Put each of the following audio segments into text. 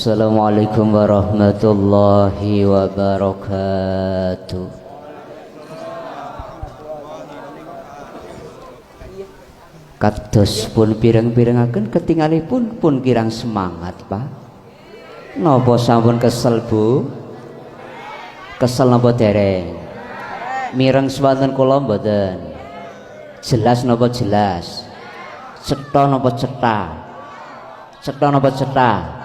Assalamualaikum warahmatullahi wabarakatuh. Kados pun pireng-pirengaken ketingalipun pun kirang semangat, Pak. Napa sampun kesel, Bu? Kesel napa dereng? Mireng swanten kula mboten? Jelas napa jelas? Cetha napa cetha? Cetha napa cetha?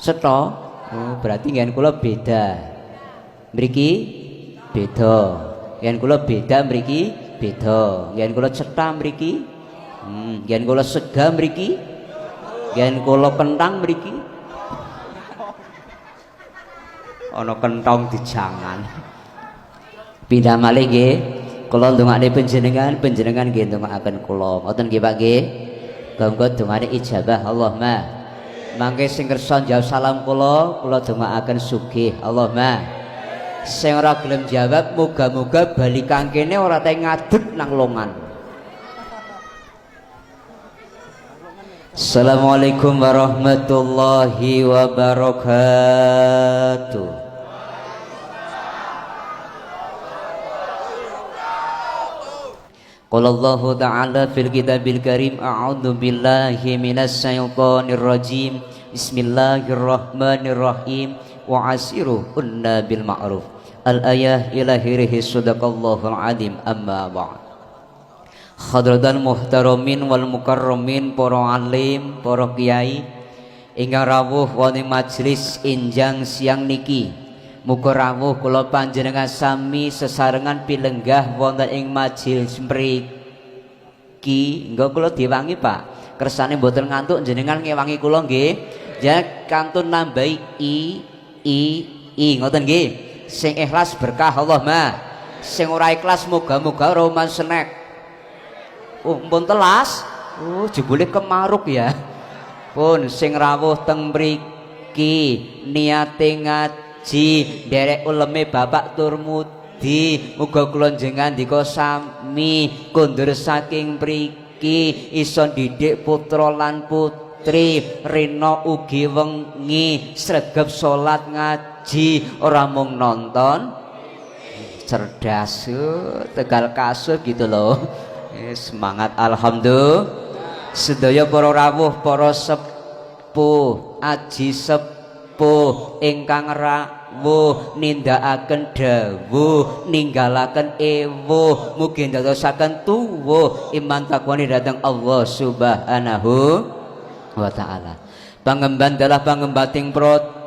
Cetha. Oh, berarti ngen kula beda. Mriki beda. Ngen kula beda mriki beda. Ngen kula cetha mriki ngen kula sega mriki. Ngen kula kentang mriki. Ana kentong dijangan. Pindah malih nggih. Kula ndongakne panjenengan nggih ndongakaken kula. Ngoten nggih Pak nggih. Monggo dongane ijabah Allahumma. Mangke sing kersa jawab salam kula dongakaken sugih Allahumma. Sing ora gelem jawab muga-muga bali kangkene ora teh ngadeg nang longan. Assalamualaikum warahmatullahi wabarakatuh. Qala Allahu ta'ala fil kitabil karim a'udzu billahi minas syaitonir rajim. Bismillahirrahmanirrahim. Wa asiru unna bil ma'ruf. Al ayah ilahirihi sadaqallahul azim amma ba'd. Hadratan muhtaramin wal mukarramin, para alim, para kiai ingkang rawuh wonten majelis enjang siang niki. Muga rawuh kula panjenengan sami sesarengan pilenggah wonten ing majelis mriki. Engko kula diwangi, Pak. Kersane mboten ngantuk jenengan ngewangi kula nggih. Ya kantun nambahi i ngoten nggih. Sing ikhlas berkah Allahumma. Sing ora ikhlas muga-muga roman snack. Oh, mpun telas. Oh, jebule kemaruk ya. Pun sing rawuh teng mriki niate derek uleme bapak turmudi, muga kula njengandika sami kondur saking mriki iso didik putra lan putri rena ugi wengi sregep salat ngaji ora mung nonton cerdas tegal kasut gitu loh. Semangat alhamdulillah. Sedaya para rawuh para sepuh aji sepuh ingkang rawuh nindakaken dawuh ninggalaken ewuh mugi ndadosaken tuwuh iman takwani dhateng Allah Subhanahu wa taala. Pangemban dalah pangembating praja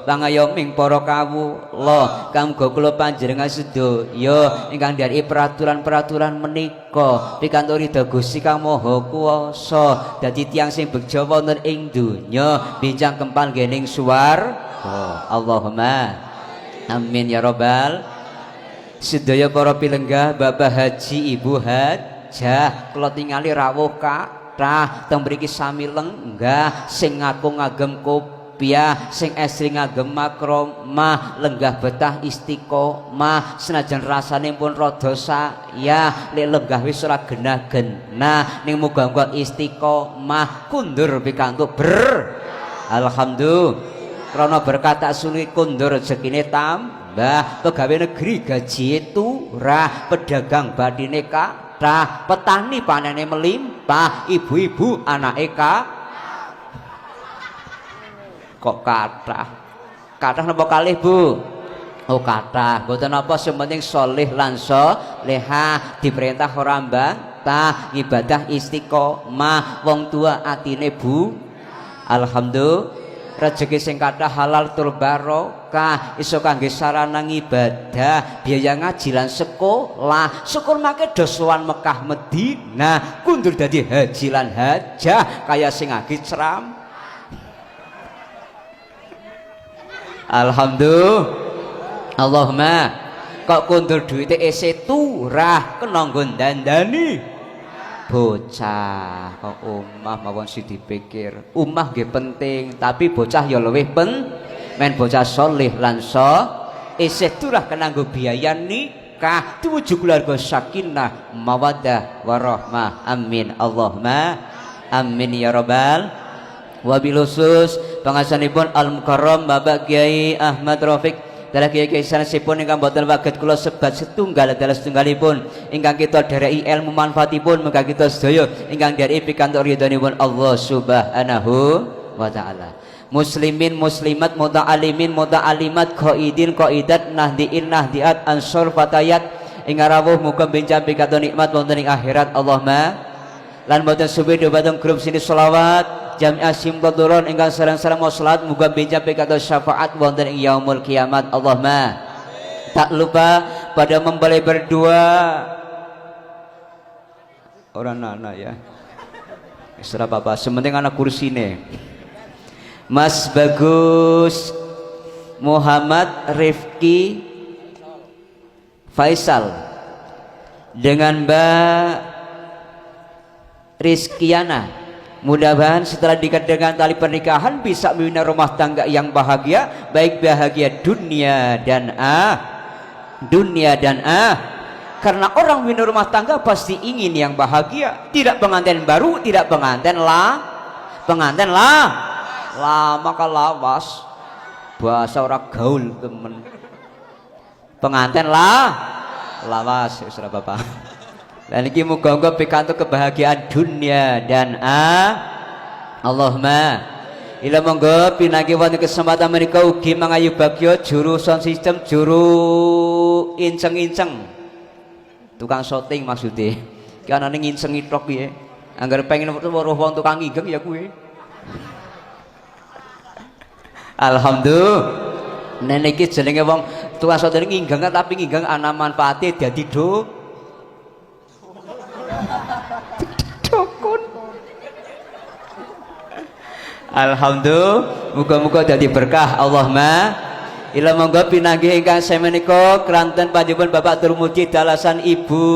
pangayoming para kawula kanggo kula panjenengan sedaya ingkang dari peraturan-peraturan menika pikantuk ridho Gusti Kang Maha Kuwasa dadi tiyang sing begja wonten ing donya bincang kempal gening swarga. Allahumma amin ya rabbal. Sedaya para pilenggah Bapak Haji Ibu Hajah kula tingali rawuh kathah teng mriki sami lenggah sing ngaku ngagem kopiah sing estri ngagem makromah lenggah betah istiqomah senajan rasane pun rada saya lek lenggah wis ora genah-genah ning muga-muga istiqomah kundur pikantuk alhamdulillah krana berkata suni kundur rezekine tambah pegawai negeri gaji turah pedagang badine kathah petani panene melimpah ibu-ibu anake kok kathah napa kalih Bu? Oh kathah mboten napa sing penting sholih lan sholehah diperintah ora mbantah ibadah istiqomah wong tua atine Bu alhamdulillah rezeki sing kathah halal tur barokah iso kangge sarana ibadah biaya ngaji lan sekolah syukur make do sowan Mekah Madinah kundur dadi haji lan hajah kaya sing agi ceram. Alhamdulillah. Allahumma kok kundur duwite isih turah kena nggo dandani bocah kok omah mawon sing dipikir omah nggih penting tapi bocah ya luwih men bocah sholih lan isih turah kena nggo biaya nikah tujuh keluarga sakinah mawaddah warahmah amin Allahumma amin ya rabbal Wabil khusus pangasanipun Al Mukarram Bapak Kiai Ahmad Rafiq dalah kiai-kiai sanesipun ingkang boten waget kula sebat setunggal dalah setunggalipun ingkang kita dhereki ilmu manfaatipun muga kita sedaya ingkang dhereki pikantuk ridhonipun Allah Subhanahu wa taala. Muslimin muslimat muta'alimin muta'alimat qaidin qaidat nahdiin nahdiat ansor fatayat ingkang rawuh muga benjang pikantuk nikmat wonten ing akhirat Allahumma lan boten suwi dhumateng grup sini selawat Jami'ah Simtoduron ingkang sareng-sareng mau salat muga benjang pikantuk syafaat wonten ing yaumul kiamat Allahumma. Tak lupa pada membalai berdua orang anak ya istirahat apa sementing anak kursine Mas Bagus Muhammad Rifki Faisal dengan Mbak Rizkiana. Mudah-mudahan setelah diikat dengan tali pernikahan bisa membina rumah tangga yang bahagia, baik bahagia dunia dan karena orang membina rumah tangga pasti ingin yang bahagia, tidak pengantin baru, tidak pengantin lama kalawas bahasa orang gaul temen pengantin lawas saudara bapak. Dan ini muga-muga pikantuk kebahagiaan dunia dan Allahumma ila monggo pinanggi wonten kesempatan menika ugi mangayu bagya jurusan sistem juru inceng-inceng tukang syuting maksudnya ki anane ngincengi tok piye anggar pengen weruh wong tukang ngigeng ya kuwi alhamdulillah nenek iki jenenge wong tukang syuting ngigeng tapi ngigeng ana manfaate dadi dukun. Alhamdulillah, muga-muga dadi berkah Allahumma. Ila monggo pinanggih ingkang semenika kranten panjenengan Bapak Turmudi dalasan Ibu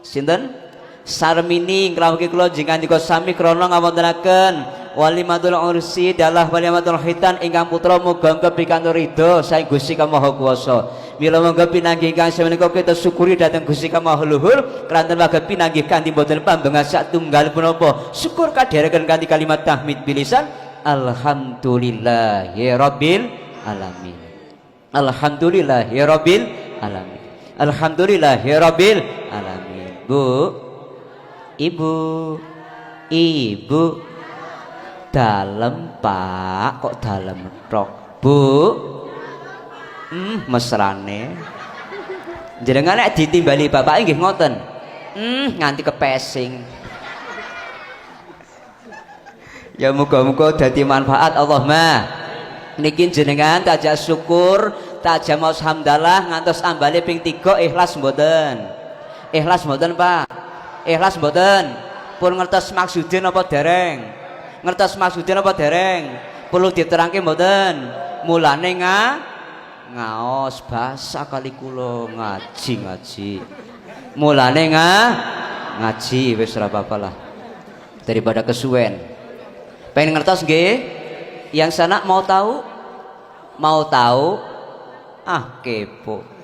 sinten? Sarmini ngrawuhi kula jenengan dika sami krana ngawontenaken walimatul ursi dalah walimatul khitan ingkang putra muga-muga pikantuk ridho saking Gusti Kang Maha Kuwasa. Mila monggo pinanggih ingkang semenika kita syukuri dhateng Gusti Kang Maha Luhur kranten waget pinanggih kanthi boten pambengan satunggal punapa syukur kadhereken kanthi kalimat tahmid bilisan alhamdulillah ya rabbil alamin. Alhamdulillah ya rabbil alamin. Alhamdulillah ya rabbil alamin. Bu Ibu dalem Pak kok dalem tok Bu mesrane jenengan nek ditimbali bapak nggih ngoten nganti kepesing ya muga-muga dadi manfaat Allahumma niki jenengan tajak syukur tajak maos hamdalah ngantos ambale ping 3 ikhlas mboten Pak ikhlas mboten pun ngertos maksudin apa dereng ngertos maksudin apa dereng perlu diterangke mboten mulane ngaos basa kali kula ngaji mulane ngaji wis ora apa-apa lah daripada kesuwen pengen ngertos nggih yang sana mau tahu kepo.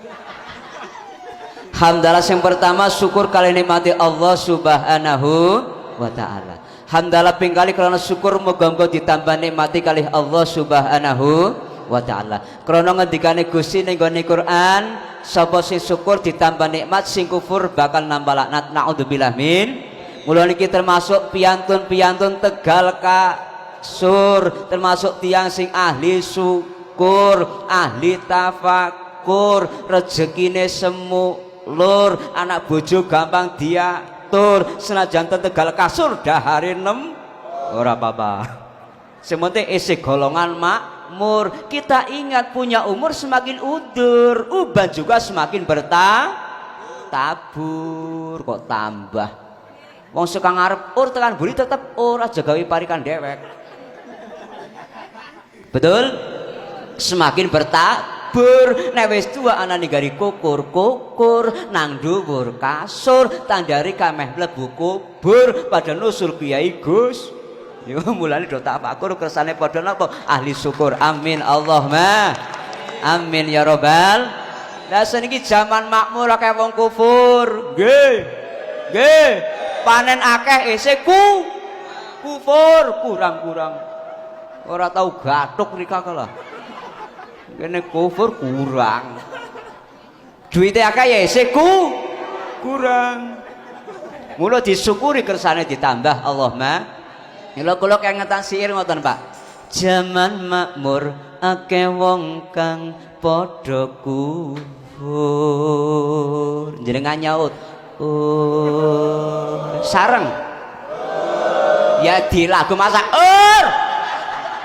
Hamdalah yang pertama syukur kali nikmati Allah Subhanahu wa taala. Hamdalah ping kali karena syukur muga-muga ditambah nikmati kali Allah Subhanahu wa taala. Krana ngendikane Gusti ning gone Quran, sapa sing syukur ditambah nikmat, sing kufur bakal nambah laknat. Naudzubillah min. Mula niki termasuk piantun-piantun Tegal Kasur, termasuk tiang sing ahli syukur, ahli tafakur, rezekine semu lur anak bojo gampang diatur senajan Tegal Kasur dahare 6 ora apa-apa sementing isih golongan makmur. Kita ingat punya umur semakin udur uban juga semakin bertabur kok tambah wong suka ngarep tekan buri tetep ora aja gawe parikan dewek betul semakin bertabur nek wis tuwa anane gari kukur nang dhuwur kasur tandari kameh mlebu kubur pada nusul kiai Gus yo mulane do tafakur kersane padha napa ahli syukur amin Allahumma amin ya robbal. Lah seniki zaman makmur akeh wong kufur nggih panen akeh isih kufur kurang-kurang. Ora tau gathuk rika kalah. Kene kufur kurang. Duite akeh ya isih kurang. Mula disyukuri kersane ditambah Allahumma. Mila kula kengetan syair ngoten Pak. Jaman makmur akeh wong kang padha kufur. Jenengan nyaut. Sareng. Ya di lagu masak.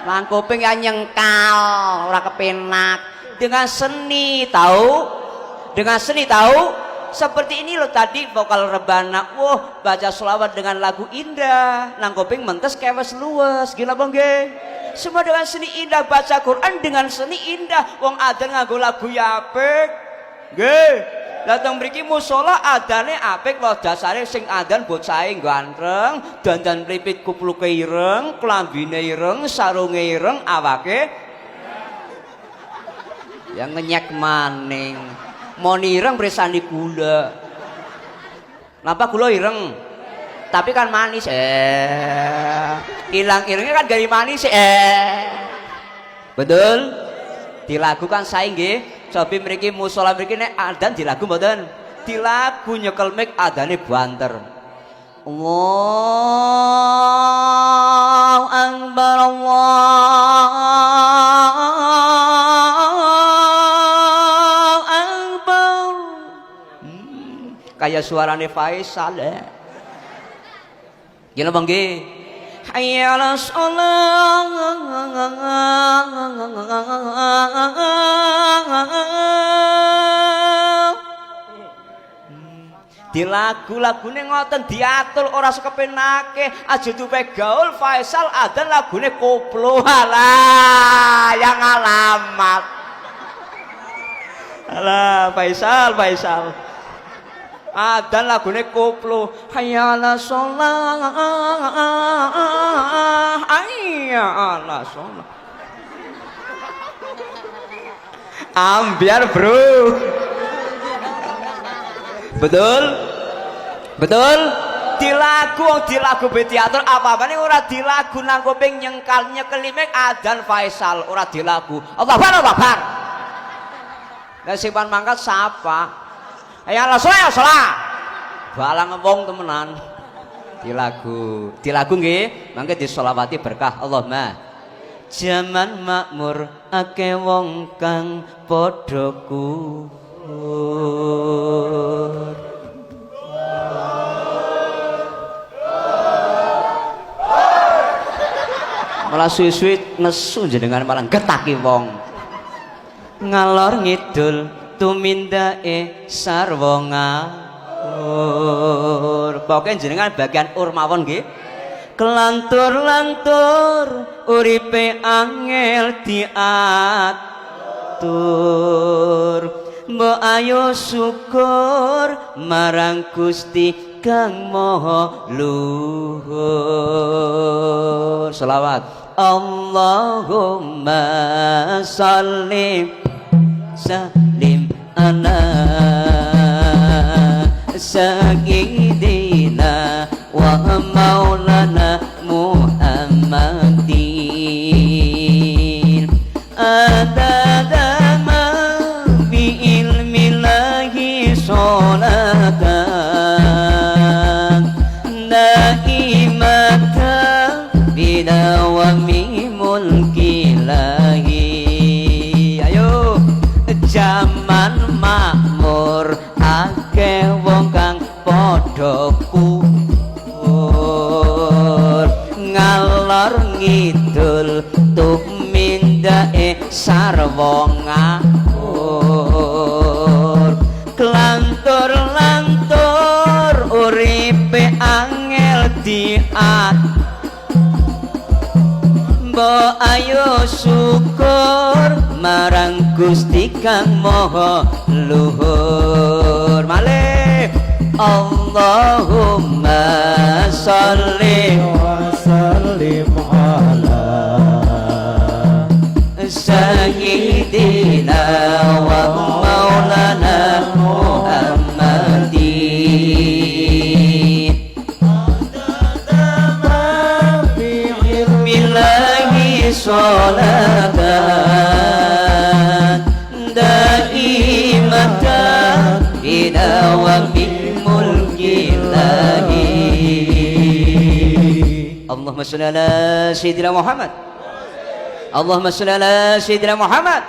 Lang kuping ya nyengkal, ora kepenak. Dengan seni tahu? Dengan seni tahu seperti ini loh tadi vokal rebana, wah baca sholawat dengan lagu indah, nang kuping mentes kewes luwes, gila bang nggih. Semua dengan seni indah, baca Quran dengan seni indah, wong adzan nganggo lagu ya apik, nggih. Datang mriki musala adane apik loh dasare sing adzan bocahe ganteng, dandan mlipit kupluke ireng, klambine ireng, sarunge ireng, awake yang ngenyek maning. Moni ireng presani gula. Napa gula ireng? Tapi kan manis. Hilang irengnya kan dari manis. Betul? Dilakukan saya nggih. Cobi mriki musala mriki nek adzan dilagu mboten? Dilagu nyekel mik adzane banter. Allahu akbar kayak suarane Faisal ya. Gila bang nggih. Hayya 'alas shalah. Di lagu-lagune ngoten diatur ora sekepenake, aja tupe gaul Faisal adzan lagune koplo. Halah, yang alamat. Alah Faisal. Adzan lagune koplo. Hayya 'alas shalah. Hayya 'alas shalah. Ambiar bro. Betul? Dilagu be teater apa-apane ora dilagu nang kuping nyengkal nyekelimek adzan Faisal ora dilagu. Allahu Akbar. Lah sing pan mangkat sapa? Ya Allah salah. Balang wong temenan. Dilagu nggih, mangke disolawati berkah Allahumma. Jaman makmur akeh wong kang padha malah suwi-suwi nesu jenengan malah getaki wong. Ngalor ngidul tumindake sarwa ngawur. Pokoke jenengan bagian urmawon nggih. Kelantur-lantur uripe angel diatur. Mbok ayo syukur marang Gusti kang maha luhur. Selawat. Allahumma sholli salim ala sayyidina wa maulana Muhammadin adada ma bi ilmillahi sholatan daimatan bidawami mulkilahi. Ayo jaman makmur akeh wong kang padha kufur. Ngalor ngidul tumindake sarwa ngawur. Kelantur-lantur uripe angel diat. Mbok ayo syukur marang Gusti kang maha luhur. Malih Allahumma sholli wa sallim ala sayyidina wa maulana Muhammadin sholatan daimatan ila waqti mulkillahi. Allahumma sholli ala sayyidina Muhammad. Allahumma sholli ala sayyidina Muhammad.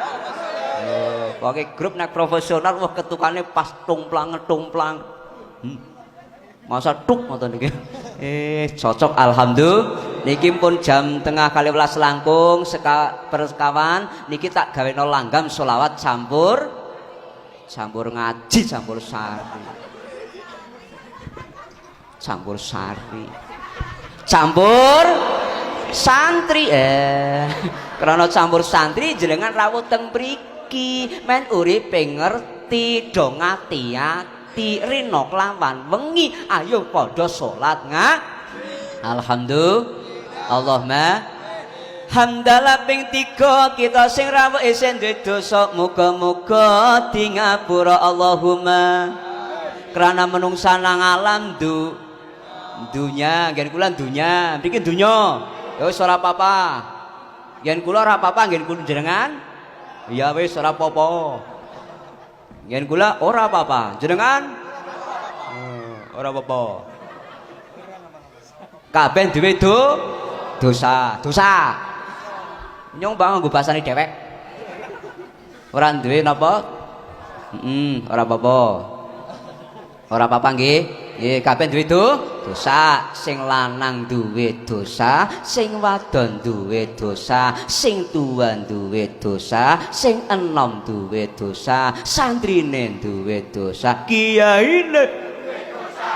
Pakai grup nak profesional wah ketukannya pas tumplang. Masa tuk ngoten niki. Cocok alhamdulillah. Niki pun jam tengah kali welas langkung persekawan niki tak gaweno langgam sholawat campur ngaji campur santri karena campur santri jenengan rawuh teng mriki men uripe ngerti do ngati-ati rino kelawan wengi ayo padha salat alhamdulillah. Allahumma hamdalah ping 3 kita sing rawuh isih duwe dosa muga-muga di ngapura Allahumma karena menungsa nang alam dunya nggen kula dunya bikin dunya ya wis ora apa-apa nggen kula ora apa-apa nggen kula jenengan ya wis ora apa-apa nggen kula ora apa-apa jenengan ora apa-apa kabeh duwe dosa nyong bang nggo basane dhewek ora duwe napa ora apa-apa nggih nggih kabeh duwe dosa sing lanang duwe dosa sing wadon duwe dosa sing tuwa duwe dosa sing enom duwe dosa santrine duwe dosa kiyaine duwe dosa.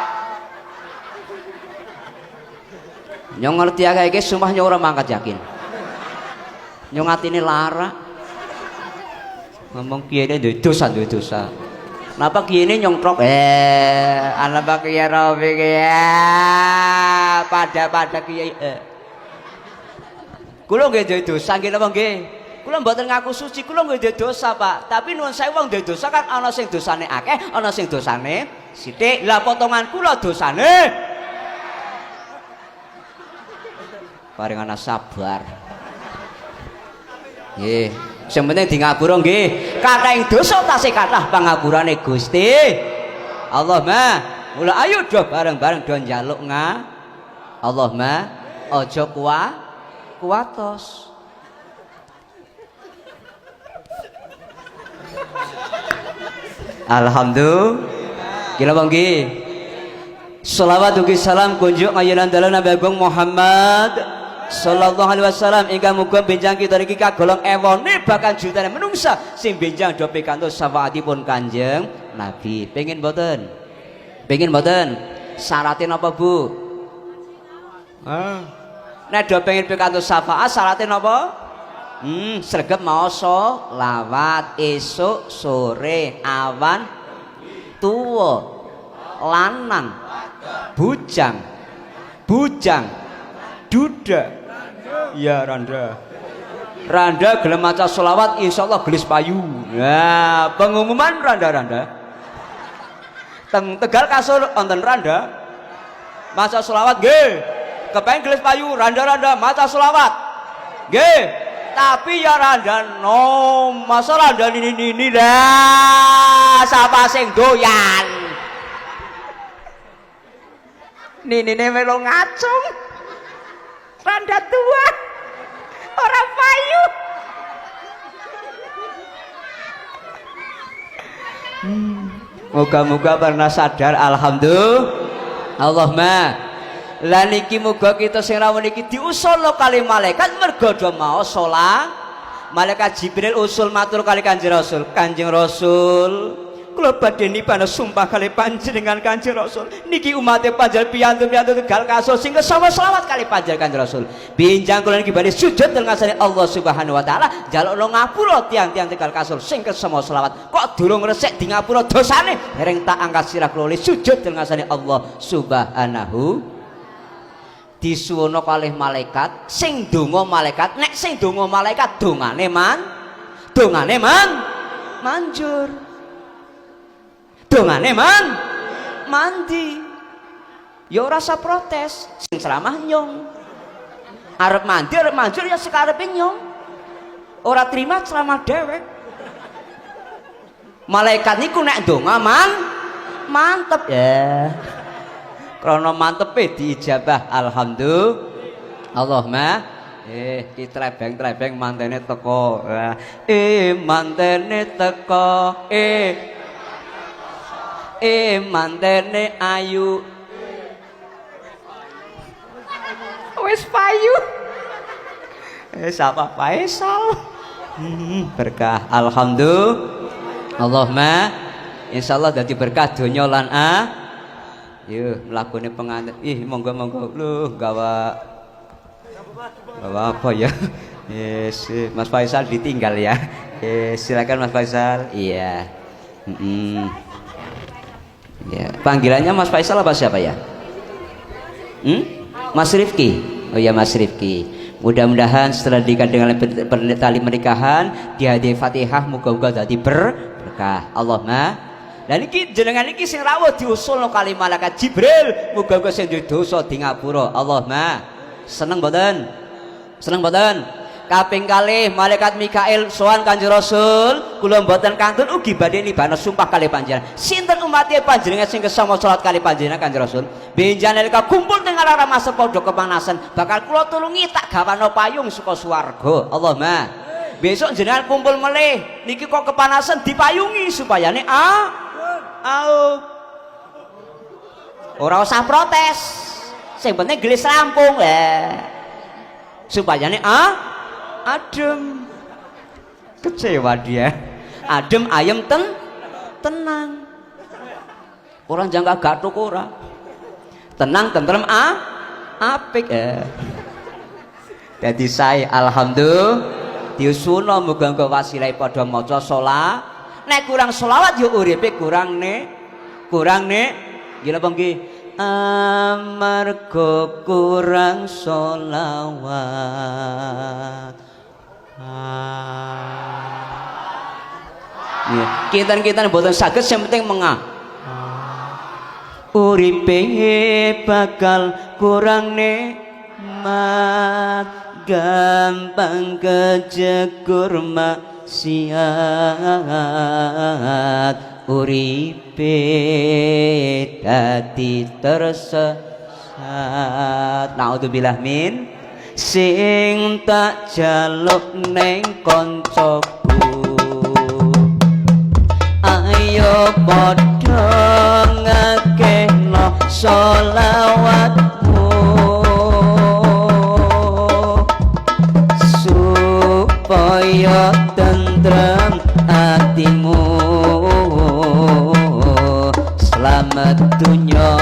Nyong ngerti akeh iki sumpah nyong ora mangkat yakin nyong atine lara ngomong kiyaine duwe dosa napa kiyaine nyongtrok ana bak ya Rafiq ya pada kiai kula nggih duwe dosa nggih napa nggih kula mboten ngaku suci kula nggih duwe dosa Pak tapi nuwun sewu wong duwe dosa kan ana sing dosane akeh ana sing dosane sithik lah potongan kula dosane paring ana sabar nggih sing penting di ngapura nggih kathah ing dosa tasih kathah pangapurane Gusti Allahumma mula ayo do bareng-bareng do njaluk Allahumma aja kuwatos alhamdulillah kira nggih shalawat ugi salam kunjuk ayeuna dalan Nabi Agung Muhammad sallallahu alaihi wasallam ingkang muga benjang kita niki kagolong ewone bahkan jutane menungsa sing benjang do pikantuk syafaatipun Kanjeng Nabi. Pengen mboten syaratnya napa Bu? Nek do pengen pikantuk syafaat syaratnya napa? Sregep maoso lawat esuk sore awan tuwa lanang bujang duda ya randa gelem maca selawat insyaallah gelis payu. Nah, pengumuman randa teng Tegal Kasur wonten randa maca selawat nggih kepengin gelis payu randa maca selawat nggih tapi ya randa no masa randa ini dah sapa sing doyan ninine melu ngacung randa tua orang payu moga-moga pernah sadar alhamdulillah Allahumma lan iki muga kita sing rawuh niki diusul kali malaikat mergo do mau salat malaikat Jibril usul matur kali Kanjeng Rasul kula badhe nipana sumpah kali panjenengan Kanjeng Rasul niki umate panjenengan piyantu Tegal Kasur sing kesawa selawat kali panjenengan Kanjeng Rasul benjang kula niki badhe sujud teng ngasane Allah Subhanahu wa taala njalukno ngapura tiang-tiang Tegal Kasur sing kesawa selawat kok durung resik di ngapura dosane dereng tak angkat sirah kula sujud teng ngasane Allah Subhanahu disuwono kalih malaikat sing donga malaikat nek sing donga malaikat dongane manjur dongane mandi ya ora usah protes sing ceramah nyong Arep mandi arep manjur ya sekarepe nyong. Ora terima ceramah dhewek. Malaikat niku nek ndonga mantep ya. Krana mantepe diijabah alhamdulillah. Allahumma ki trebeng-trebeng mantene teko. Mantene teko. Mantene ayu. Wis payu. Sapa Faisal. Berkah alhamdulillah. Allahumma insyaallah dadi berkah donya lan yuk mlakune pengantin. Monggo-monggo lho gawa apa ya. Yes, Mas Faisal ditinggal ya. Silakan Mas Faisal. Iya. Ya, panggilannya Mas Faisal apa siapa ya? Mas Rifki. Oh ya Mas Rifki. Mudah-mudahan setelah diikat dengan tali pernikahan dihadiahi Fatihah muga-muga dadi berkah. Allahumma. Dan iki jenengan iki sing rawuh diusulno kali malaikat Jibril muga-muga sing duwe dosa di ngapura. Allahumma. Seneng mboten? Seneng mboten? Kaping kalih malaikat Mikail sowan Kanjeng Rasul, kula mboten kantun ugi badhe nibana sumpah kalih panjenengan. Sinten umatnya panjenengan sing kesama salat kalih panjenengan Kanjeng Rasul? Benjan nalika kumpul teng arah masa padha kepanasan, bakal kula tulungi tak gawano payung saka swarga. Allahumma. Besok jenengan kumpul melih, niki kok kepanasan dipayungi supayane ora usah protes. Sing penting gelis rampung supayane adem. Kecewa dia. Adem ayem tenang. Orang jangka gathuk ora. Tenang tentrem apik Dadi sae alhamdulillah diusuno muga-muga wasilah padha maca sholawat. Nek kurang sholawat yo uripe kurang nek gila bang nggih. Amarga kurang sholawat. Kita boten saged sing penting uripe bakal kurang nikmat, gampang kejegur maksiat, uripe dadi tersesat. Naudzubillah min. Sing tak jaluk neng koncoku, ayo padha ngakehno sholawatmu supaya tentrem hatimu, selamat dunya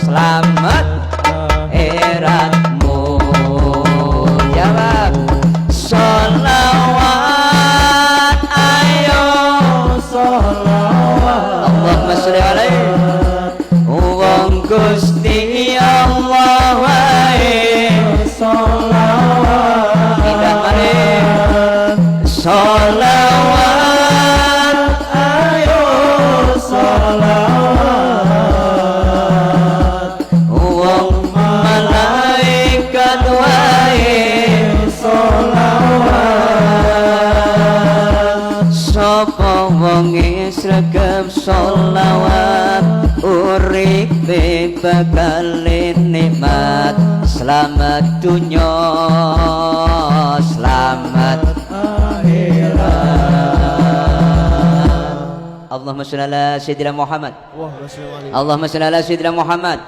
selamat akhiratmu. Jawab sholawat, ayo sholawat. Allahumma sholli alaihi wong Gusti Allah wae sholawat. Tidak mari sholawat, ayo sholawat. Wong malaikat wae sholawat. Sapa wonge sregep sholawat, uripe bakal nikmat, selamat dunya selamat akhirat. Allahumma sholli ala sayyidina Muhammad. Allahumma sholli ala sayyidina Muhammad.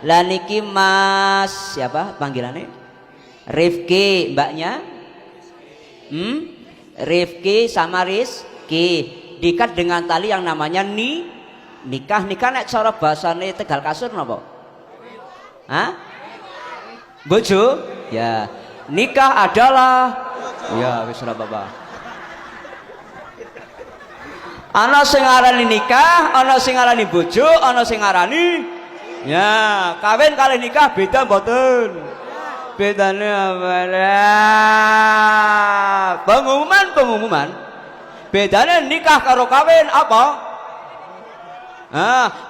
Lah niki Mas siapa panggilannya? Rifki, mbaknya? Rifki sama Rizki diikat dengan tali yang namanya nikah. Nek cara bahasane Tegal Kasur napa? Bojo? Ya. Nikah adalah ya wis ora apa-apa. Ana sing ngarani nikah, ana sing ngarani bojo, ana sing ngarani ya, kawin kali nikah beda mboten? Bedane apa? Pengumuman. Bedane nikah karo kawin apa?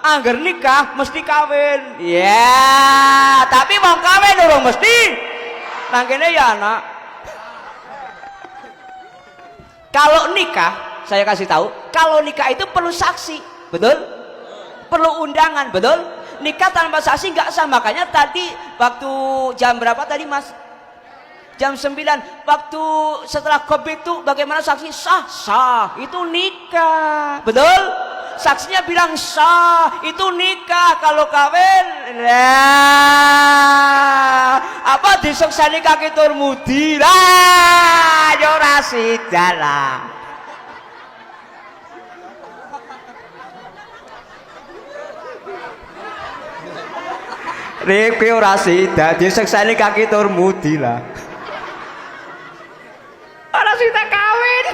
Angger nikah mesti kawin. Ya, tapi wong kawin urung mesti nang kene ya anak. Kalau nikah, saya kasih tahu, kalau nikah itu perlu saksi, betul? Perlu undangan, betul? Nikah tanpa saksi nggak sah. Makanya tadi waktu jam berapa tadi Mas? Jam 9. Waktu setelah khotbah itu bagaimana saksi? Sah, sah. Itu nikah, betul? Saksinya bilang sah, itu nikah. Kalau kawin, lah apa diseksani kaki turmudi lah, yo ora sidalah. Riki ora sida diseksani kaki turmudi lah. Ora sida kawin.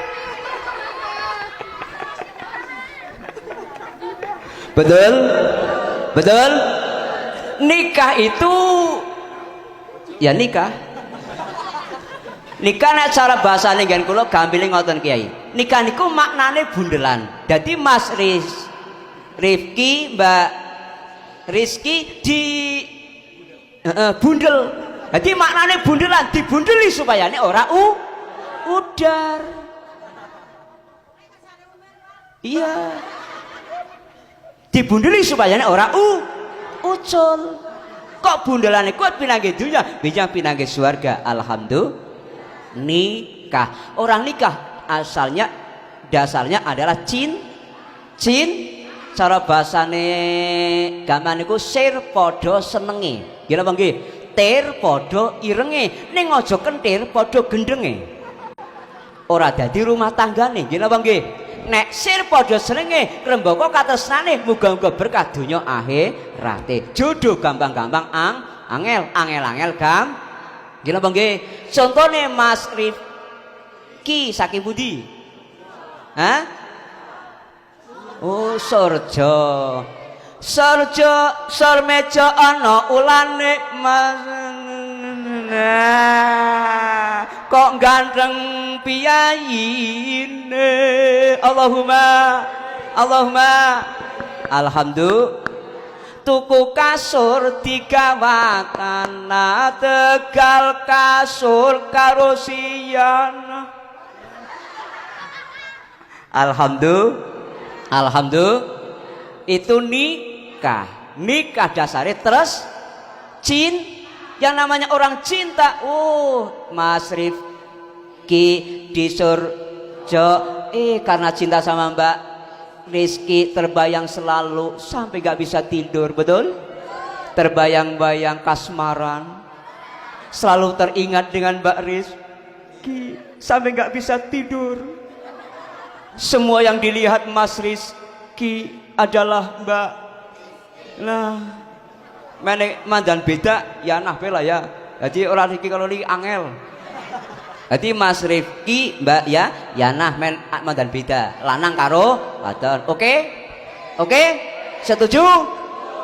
Betul? Betul? Nikah itu ya nikah. Nikah nek cara bahasane nggen kula gampile ngoten Kiai. Nikah niku maknane bundelan. Dadi Mas Rifki, Mbak Rizki di bundel. Dadi maknane bundelan, dibundeli supaya nek ora udar. Iya. Dibundeli supaya ora ucul. Kok bundelane kuat pinangge dunya, bisa pinangge surga. Alhamdulillah. Nikah. Orang nikah asalnya dasarnya adalah cin. Cara bahasane gaman niku sir padha senenge. Nggih napa nggih? Tir padha irenge, ning aja kentir padha gendenge. Ora dadi rumah tanggane. Nggih napa nggih? Nek sir padha senenge rembaka katresnane muga-muga berkah donya akhirate. Jodoh gampang-gampang angel gam. Nggih napa nggih? Contone Mas Rifki saking pundi? Hah? Oh, Sorjo. Sormejo ana ulane Mas. Kok ganteng piyaine. Allahumma alhamdulillah. Tuku kasur digawakan Tegal kasur karo siyana. Alhamdulillah. Itu nikah dasarnya terus yang namanya orang cinta. Oh, Mas Rifki di surga karena cinta sama Mbak Rizki terbayang selalu sampai gak bisa tidur, betul? Terbayang-bayang kasmaran, selalu teringat dengan Mbak Rizki sampai gak bisa tidur. Semua yang dilihat Mas Rizki adalah Mbak. Nah, mandan beda ya nah bela ya. Jadi orang Rizki kalau li angel. Jadi Mas Rifki Mbak ya nah mandan beda. Lanang karo wadon. Oke? Setuju?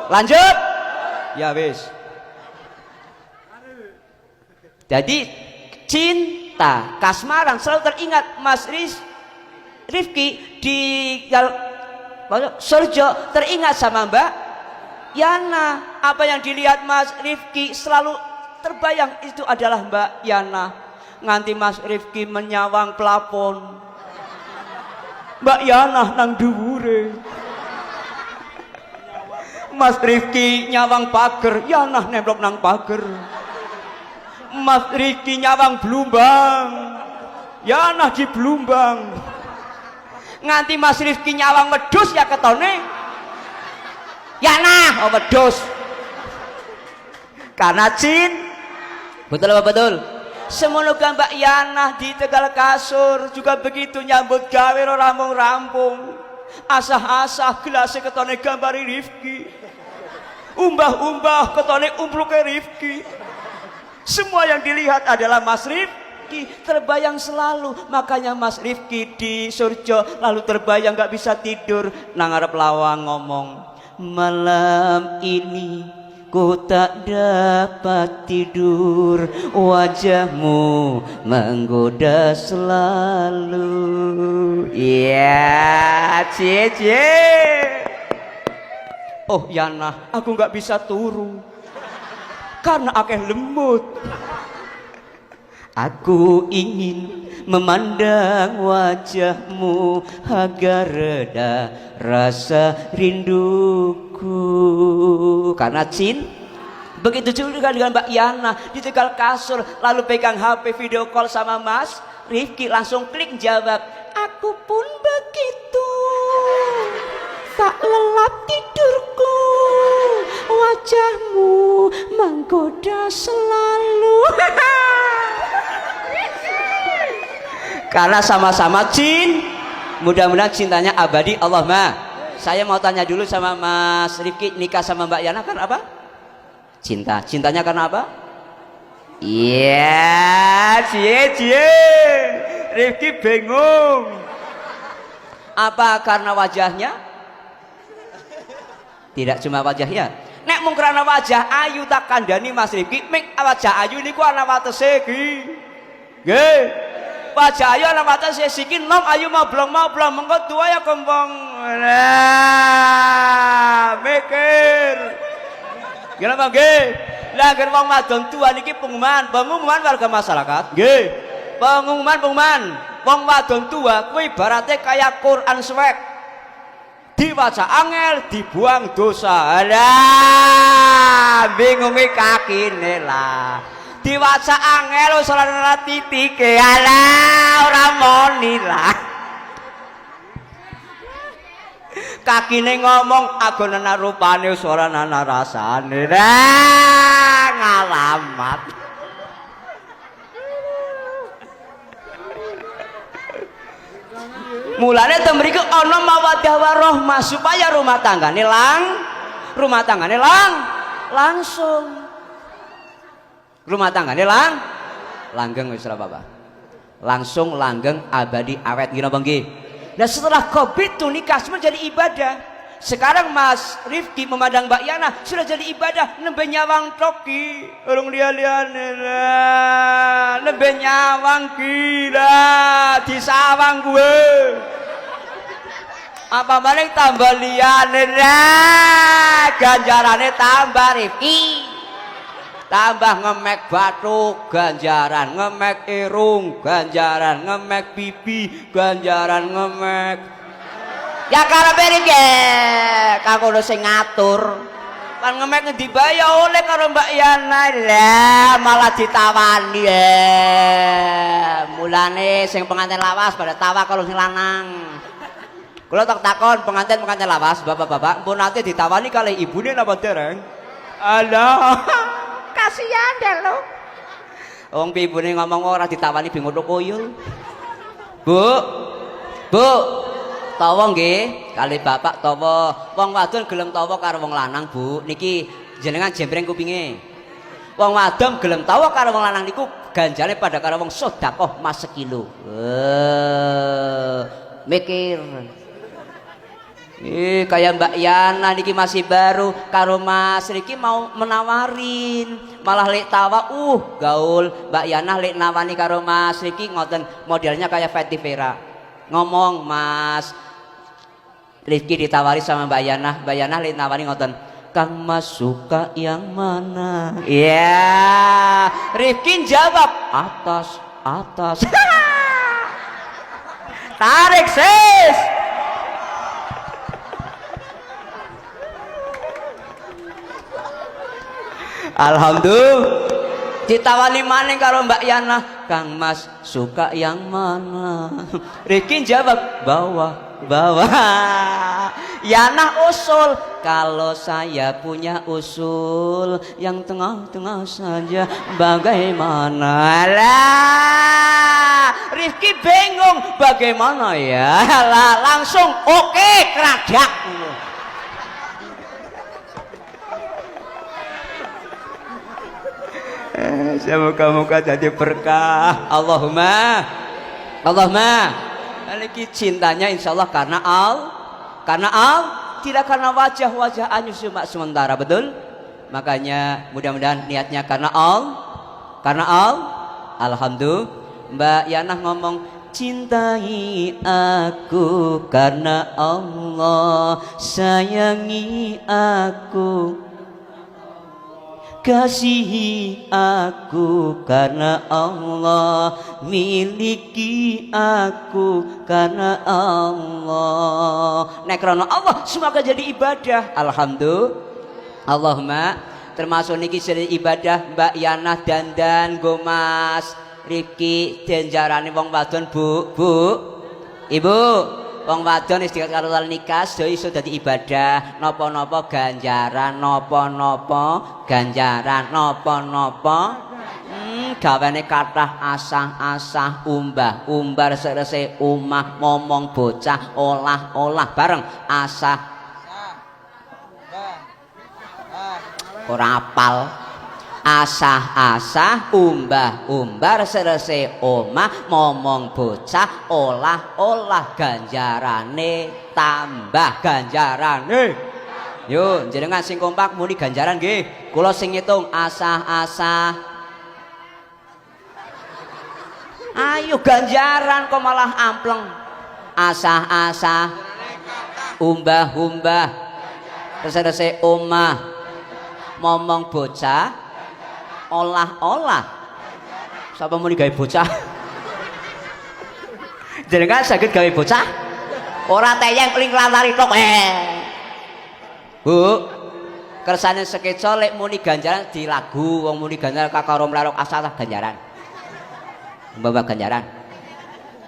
Lanjut? Ya wis. Jadi cinta, kasmaran selalu teringat Mas Rifki di surga teringat sama Mbak Yana. Apa yang dilihat Mas Rifki selalu terbayang itu adalah Mbak Yana. Nganti Mas Rifki menyawang plafon, Mbak Yana nang dhuwure. Mas Rifki nyawang pager, Yana nemplok nang pager. Mas Rifki nyawang blumbang, Yana di blumbang. Nganti Mas Rifki nyawang wedhus ya ketone Yana wedhus. Karena betul apa betul? Semono Mbak Yana di Tegal kasur juga begitu nyambut gawe rampung asah-asah gelas ketone gambari Rifki, umbah-umbah ketone umpluke Rifki. Semua yang dilihat adalah Mas Rifki, terbayang selalu. Makanya Mas Rifki di surga lalu terbayang gak bisa tidur nang arep lawang ngomong, malam ini ku tak dapat tidur, wajahmu menggoda selalu. Iya, cie. Oh Yana, aku nggak bisa turu karena akeh lemut. Aku ingin memandang wajahmu agar reda rasa rinduku. Karena begitu juga dengan Mbak Yana di tegal kasur, lalu pegang HP video call sama Mas Rifki, langsung klik jawab, aku pun begitu, tak lelap tidurku, wajahmu menggoda selalu. Karena sama-sama mudah-mudahan cintanya abadi. Allahumma. Saya mau tanya dulu sama Mas Rifki, nikah sama Mbak Yana kan apa? Cintanya karena apa? Iya, cie. Rifki bingung. Apa karena wajahnya? Tidak cuma wajahnya. Nek mung karena wajah ayu tak kandhani Mas Rifki, ming wajah ayu niku ana watese iki. Nggih. Wajah ayu ana watese siki nom ayu moblong mengko tuwa ya kembang. Nah, mikir. Gimana nggih? Lah ger wong wadon tua niki pengumuman warga masyarakat. Nggih. Pengumuman. Wong wadon tua kuwi ibarate kaya Quran suwek. Diwaca angel, dibuang dosa. Lah, bingungi kakine lah. Diwaca angel wis ora ana titike. Alah, ora moni lah. Kakine ngomong agonana rupane wis ora ana rasane. Lah, ngalamat. Mulane teng mriku ana mawaddah warahmah supaya rumah tanggane langsung. Rumah tanggane langgeng wis ora apa-apa. Langsung langgeng abadi awet gini apa nggih? Nah setelah Covid tuh nikah semua jadi ibadah. Sekarang Mas Rifki memandang Mbak Yana sudah jadi ibadah. Nembe nyawang toki urung liya-liyane lah. Nembe nyawang gila disawang gue. Apa maning tambah liyane lah. Ganjarane tambah Rifki. Tambah ngemek batuk ganjaran, ngemek irung ganjaran, ngemek pipi ganjaran, ngemek ya karepe iki kanggo sing ngatur kan ngemek ngendi bae ya oleh karo Mbak Yana lah malah ditawani mulane sing pengantin lawas pada tawa kalau sing lanang. Kula tak takon pengantin lawas bapak-bapak pun nanti ditawani kali ibune napa dereng? Alah kasihan deh lo. Wong ibune ngomong ora ditawani bingung koyul. Bu, tawa nggih, kali bapak tawa. Wong wadon gelem tawa karo wong lanang, Bu. Niki jenengan jembreng kupinge. Wong wadon gelem tawa karo wong lanang niku ganjane pada karo wong sedekah mas sekilo. Mikir. Kayak Mbak Yana niki masih baru karo Mas Riki mau menawarin malah lek tawa gaul. Mbak Yana lek nawani karo Mas Riki ngoten modelnya kayak Fetty Vera ngomong Mas Riki ditawari sama Mbak Yana lek nawani ngoten, Kang Mas suka yang mana? Ya Rifki jawab atas tarik sis. Alhamdulillah ditawani maning karo Mbak Yana, Kang Mas suka yang mana? Riki jawab bawah. Yana usul, kalau saya punya usul yang tengah-tengah saja bagaimana? Lah Rifki bingung bagaimana ya? Lah langsung oke keradak. Semoga-moga jadi berkah. Allahumma niki cintanya insya Allah karena tidak karena wajah anyu cuma sementara, betul? Makanya mudah-mudahan niatnya karena alhamdulillah. Mbak Yana ngomong cintai aku karena Allah, sayangi aku kasihi aku karena Allah, miliki aku karena Allah. Nek krana Allah semoga jadi ibadah. Alhamdulillah. Allahumma termasuk niki jadi ibadah Mbak Yana dandan Gomas Riki denjarane wong wadon Bu Ibu wong wadon istiqat karo nikah do iso dadi ibadah napa-napa ganjaran napa-napa ganjaran napa-napa gawane kathah asah-asah umbah-umbar serese omah momong bocah olah-olah bareng asah ora apal asah-asah umbah-umbar serese omah momong bocah olah-olah ganjarane tambah ganjarane. Yo jenengan sing kompak muni ganjaran nggih. Kula sing ngitung asah-asah. Ayo ganjaran kok malah ampleng. Asah-asah umbah-umbah serese omah momong bocah olah-olah sapa muni gawe bocah jenengan saged gawe bocah ora teyeng kling lari tok Bu kersane sekeca lek muni ganjaran di lagu wong muni ganjaran kakaro mlarok asal ganjaran mbah ganjaran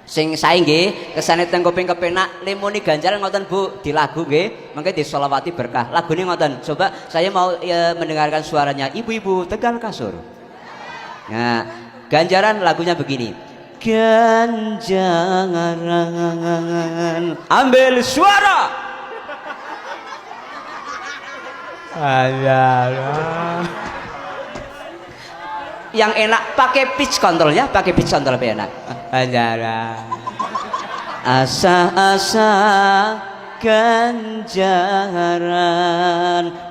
sing sae nggih kesane teng kuping kepenak limuni ganjaran ngoten Bu di lagu nggih mangke disolawati berkah lagune ngoten coba saya mau mendengarkan suaranya ibu-ibu Tegal Kasur. Nah ganjaran lagunya begini ganjaran ambil suara yang enak pakai pitch control ya pakai pitch control lebih enak ganjaran asa-asa ganjaran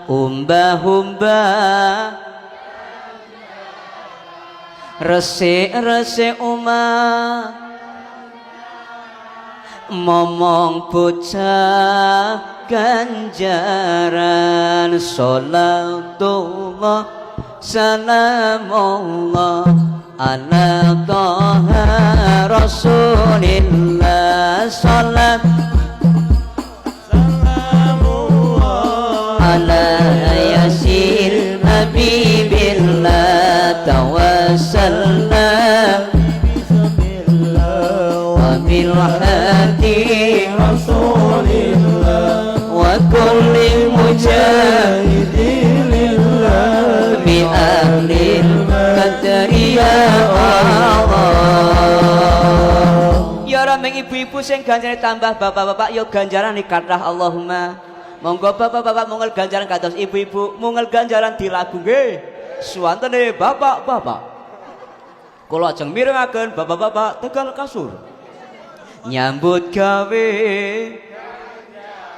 umbah-umbah resik-resik omah momong bocah ganjaran sholatullah salamullah ala toha rasulillah salam salamullah ala yasil habibillah tawassalna wa bil hadi rasulillah wa kulli mujahidin lillah bi ahlil qadri ya Allah. Ya rameng ibu-ibu sing ganjarane tambah bapak-bapak yo ganjaran kathah Allahumma. Monggo bapak-bapak mungel ganjaran kados ibu-ibu mungel ganjaran di lagu nggih. Suwantene bapak-bapak. Kula ajeng mirengaken bapak-bapak Tegal Kasur. Nyambut gawe.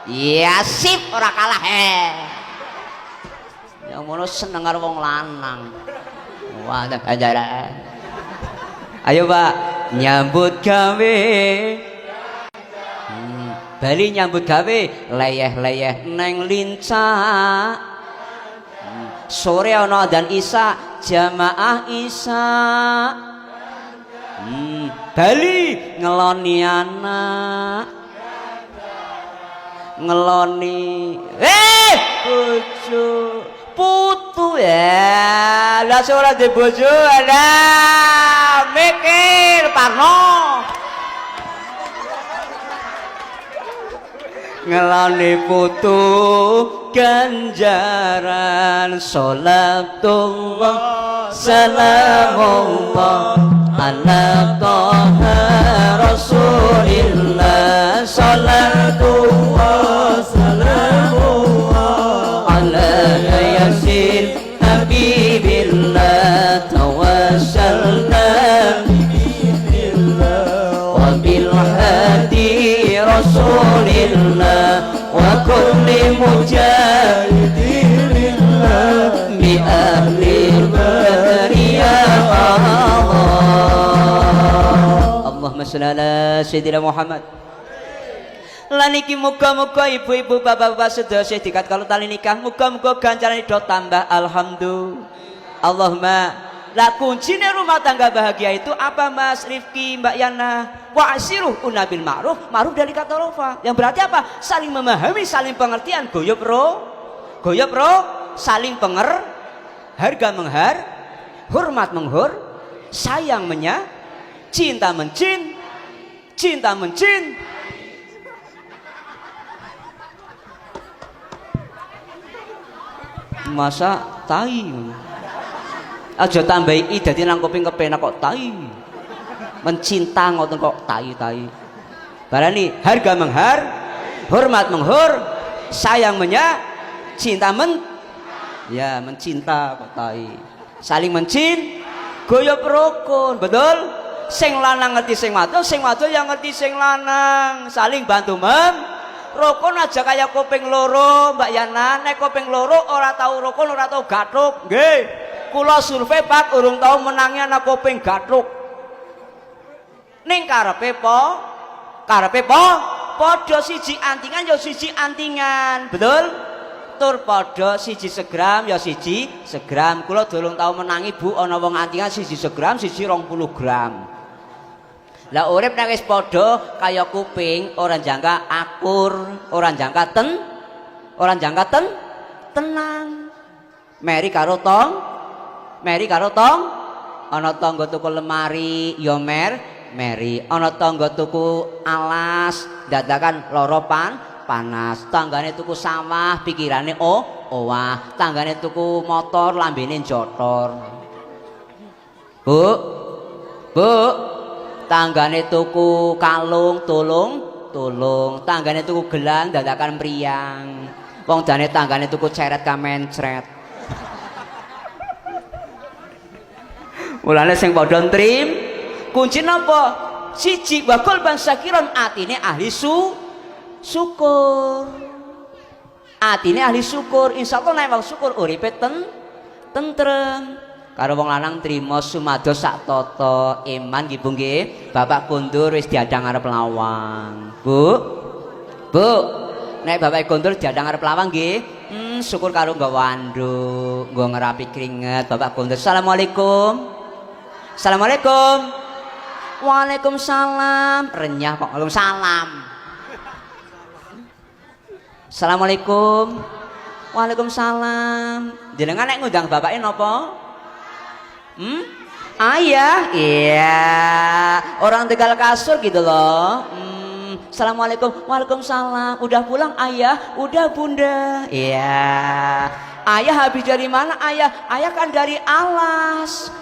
Ya sip ora kalah Yang ngono seneng karo wong lanang. Wah, ganjaran. Ayo Pak, nyambut gawe. Bali nyambut gawe, leyeh-leyeh neng lincah. Sore ana dan Isya, jamaah Isya. Bali ngeloni anak. Ngeloni bojo putu ya lah ora di bojo lah mikir parno ngeloni putu ganjaran sholatullah salamullah ala toha rasulillah sholatullah salamullah ala yasin habibillah tawassalna wa bil hadi rasulillah wa kulli mujahidin lillah bi ahli badri ya Allah. Allahumma shalli ala sayyidina Muhammad. Lan iki muga-muga ibu-ibu bapak-bapak sedaya dikat kalau tali nikah muga-muga ganjaran do tambah alhamdulillah. Allahumma. Lah kuncinya rumah tangga bahagia itu apa Mas Rifki, Mbak Yana? Wa asiruh unabil ma'ruf, ma'ruf dari kata rofa. Yang berarti apa? Saling memahami, saling pengertian, goyop ro, saling harga menghar, hormat menghor, sayang cinta mencin. Masa tai aja tambahi i dadi nang kuping kepenak kok tai mencinta ngoten kok tai barani harga menghar hormat menghor sayang cinta mencinta kok tai saling goyop rukun betul sing lanang ngerti sing wadon yang ngerti sing lanang saling bantu rukun aja kayak kuping loro Mbak Yana nek kuping loro ora tau rukun ora tau gathuk nggih kula survei Pak urung tau menangi anak kuping gathuk ning karepe padha siji antingan ya siji antingan betul tur padha siji segram ya siji segram kula durung tau menangi Bu ana wong antingan siji segram siji 20 gram. Lah urip nek wis padha kaya kuping ora jangka akur, ora jangka tenang. Meri karo tong, ana tangga tuku lemari ya meri, ana tangga tuku alas dadakan lara panas, tanggane tuku sawah pikirane owah, tanggane tuku motor lambene jotor. Bu tanggane tuku kalung tulung tanggane tuku gelang dadakan mriyang wong jane tanggane tuku ceret kamencret mulane sing padha trim kunci napa siji bakul ban sakiron atine ahli syukur insyaallah nek wong syukur uripe tentrem karo wong lanang trima sumados sak tata iman nggih Bu nggih. Bapak kondur wis diadang arep lawang. Bu. Nek bapak kondur diadang arep lawang nggih. Syukur karo nggawa anduk, nggo ngerapi keringet. Bapak kondur. Assalamualaikum. Waalaikumsalam. Renyah kok Waalaikumsalam. Assalamualaikum. Waalaikumsalam. Jenengan nek ngundang bapake napa? Ayah, iya orang Tegal kasur gitu loh. Assalamualaikum, waalaikumsalam. Udah pulang ayah, udah bunda. Iya. Ayah habis dari mana ayah? Ayah kan dari Alas.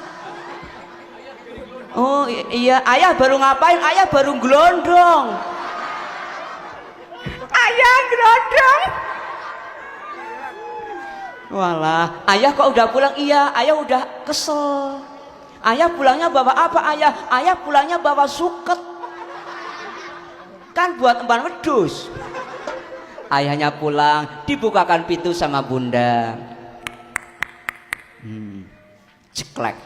Oh iya, ayah baru ngapain? Ayah baru gelondong. Ayah gelondong. Walah, ayah kok udah pulang? Iya, ayah udah kesel. Ayah pulangnya bawa apa ayah? Ayah pulangnya bawa suket. Kan buat emban wedus. Ayahnya pulang, dibukakan pintu sama bunda. Ceklek.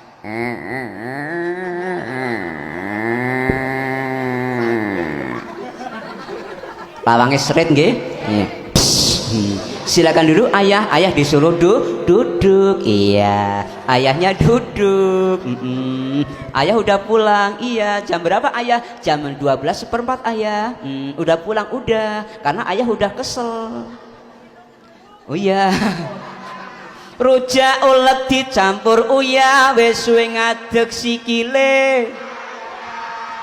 Lawangnya seret nggih. Silakan duduk ayah disuruh duduk iya ayahnya duduk ayah udah pulang iya jam berapa ayah jam 12:15 ayah udah pulang udah karena ayah udah kesel oh iya rujak ulet dicampur uyah wis suwe ngadeg sikile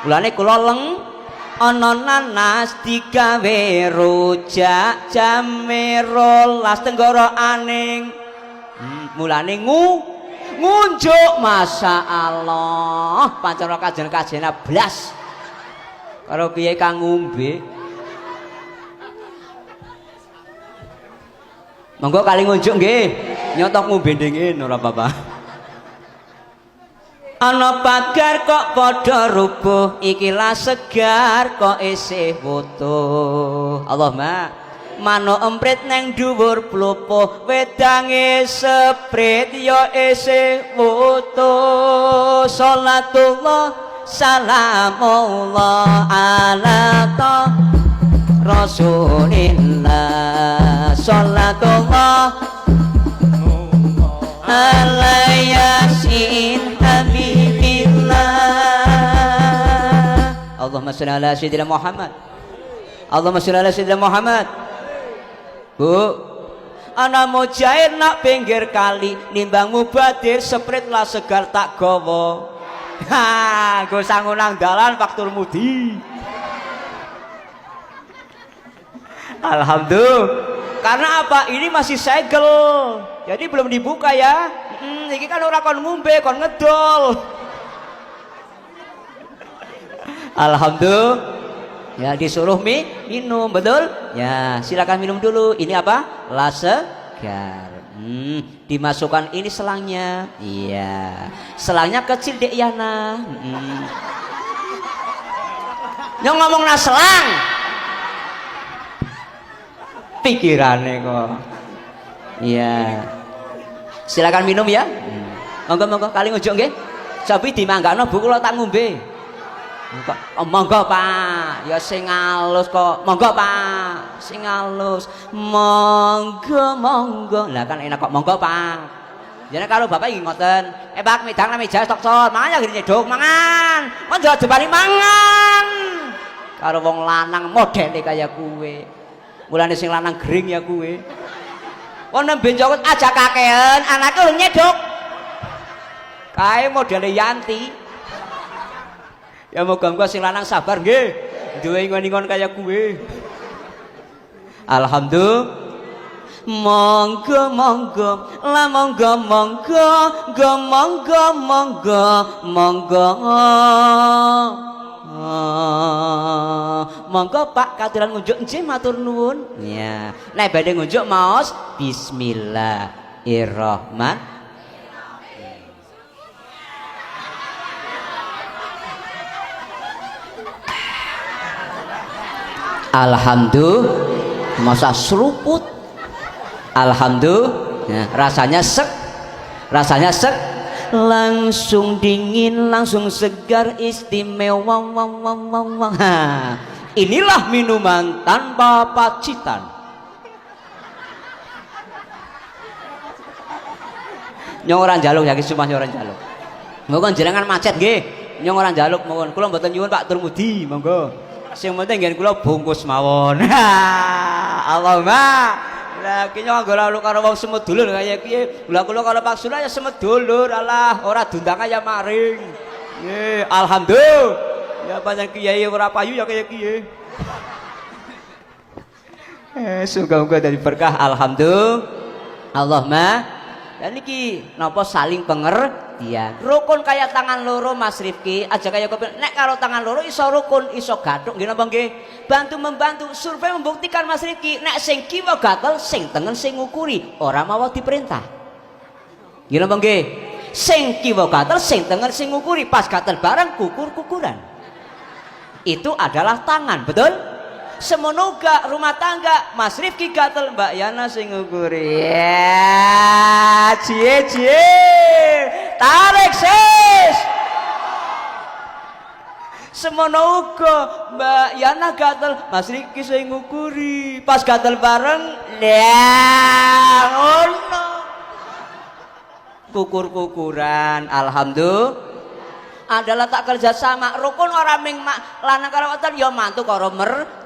mulane kula ana nanas digawe rujak jame 12 tenggorokaning mulane ngunjuk masyaallah pancara kajen-kajena blas karo kiye kang ngombe monggo kali ngunjuk nggih nyotok ngombe ndengin ora apa-apa ana pagar kok padha rubuh ikilah segar kok isih wutuh Allahumma mano emprit neng dhuwur plupuh wedange seprit ya isih wutuh salatullah salamullah ala ta Rasulillah Salatullah ala yasin habibillah. Allahumma sholli ala sayyidina Muhammad. Allahumma sholli ala sayyidina Muhammad. Bu, ana mujair nak pinggir kali nimbang mubadir seprit lah segar tak gawa. Ha, go sangunang dalan faktur mudi. Alhamdulillah. Karena apa? Ini masih segel. Jadi belum dibuka ya. Ini kan orang kon ngombe, kon ngedol. Alhamdulillah. Ya disuruh minum, betul? Ya, silakan minum dulu. Ini apa? La segar. Dimasukkan ini selangnya. Iya. Selangnya kecil Dek Yana. Nyong ngomongna selang. Pikirannya kok. Iya. Silakan minum ya. Monggo kali ngujuk nggih. Sapi dimanggakno Bu kula tak ngombe. Monggo Pak. Ya sing alus kok. Monggo Pak. Sing alus. Monggo. Lah kan enak kok monggo Pak. Jadi kalau Bapak ingin ngoten, Pak midang nang meja sok-sok, mangan ya gini nyeduk mangan. Kon jauh jebani mangan. Karo wong lanang modele kaya kuwe. Mulane sing lanang gering ya kuwe. Kon nembe njokot aja kakean, anake urung nyeduk. Kae modele Yanti. Ya moga-moga sing lanang sabar nggih. Duwe ingon-ingon kaya kuwe. Alhamdulillah. Monggo la monggo Pak katuran ngunjuk nggih matur nuwun. Ya, nek badhe ngunjuk maos bismillahirrahmanirrahim. Alhamdulillah, masa seruput. Alhamdulillah, ya, rasanya sek, langsung dingin, langsung segar, istimewa. Inilah minuman tanpa pacitan. Nyong orang jaluk ya semua orang jaluk. Mohon jenengan macet nggih. Nyong orang jaluk mohon. Kula mboten nyuwun Pak Turmudi, monggo. Sing penting ngen kula bungkus mawon. Allahumma. Lah ki nyong anggere lu karo wong semut dulur kaya piye? Lah kula karo Pak Surya ya semut dulur. Alah, ora dundang ya maring. Nggih, alhamdulillah. Ya pancen kiai ora payu ya kaya kiye. Semoga-moga dari berkah alhamdulillah. Allahumma. Dan niki napa saling pengertian. Rukun kaya tangan loro Mas Rifki, aja kaya kopi. Nek karo tangan loro iso rukun, iso gathuk nggih napa nggih? Bantu membantu. Survei membuktikan Mas Rifki, nek sing kiwa gatel, sing tengen sing ngukuri, ora mawa diperintah. Nggih napa nggih? Sing kiwa gatel, sing tengen sing ngukuri, pas gatel barang kukur-kukuran. Itu adalah tangan, betul? Semono gak rumah tangga Mas Rifki gatel Mbak Yana sing ngukuri. Ya, cie tarik sis. Semono uga Mbak Yana gatel Mas Rifki sing ngukuri. Pas gatel bareng, ya ngono. Kukur-kukuran, alhamdulillah. Adalah tak kerja sama rukun orang ming lanang karo wadon ya mantu karo mertua.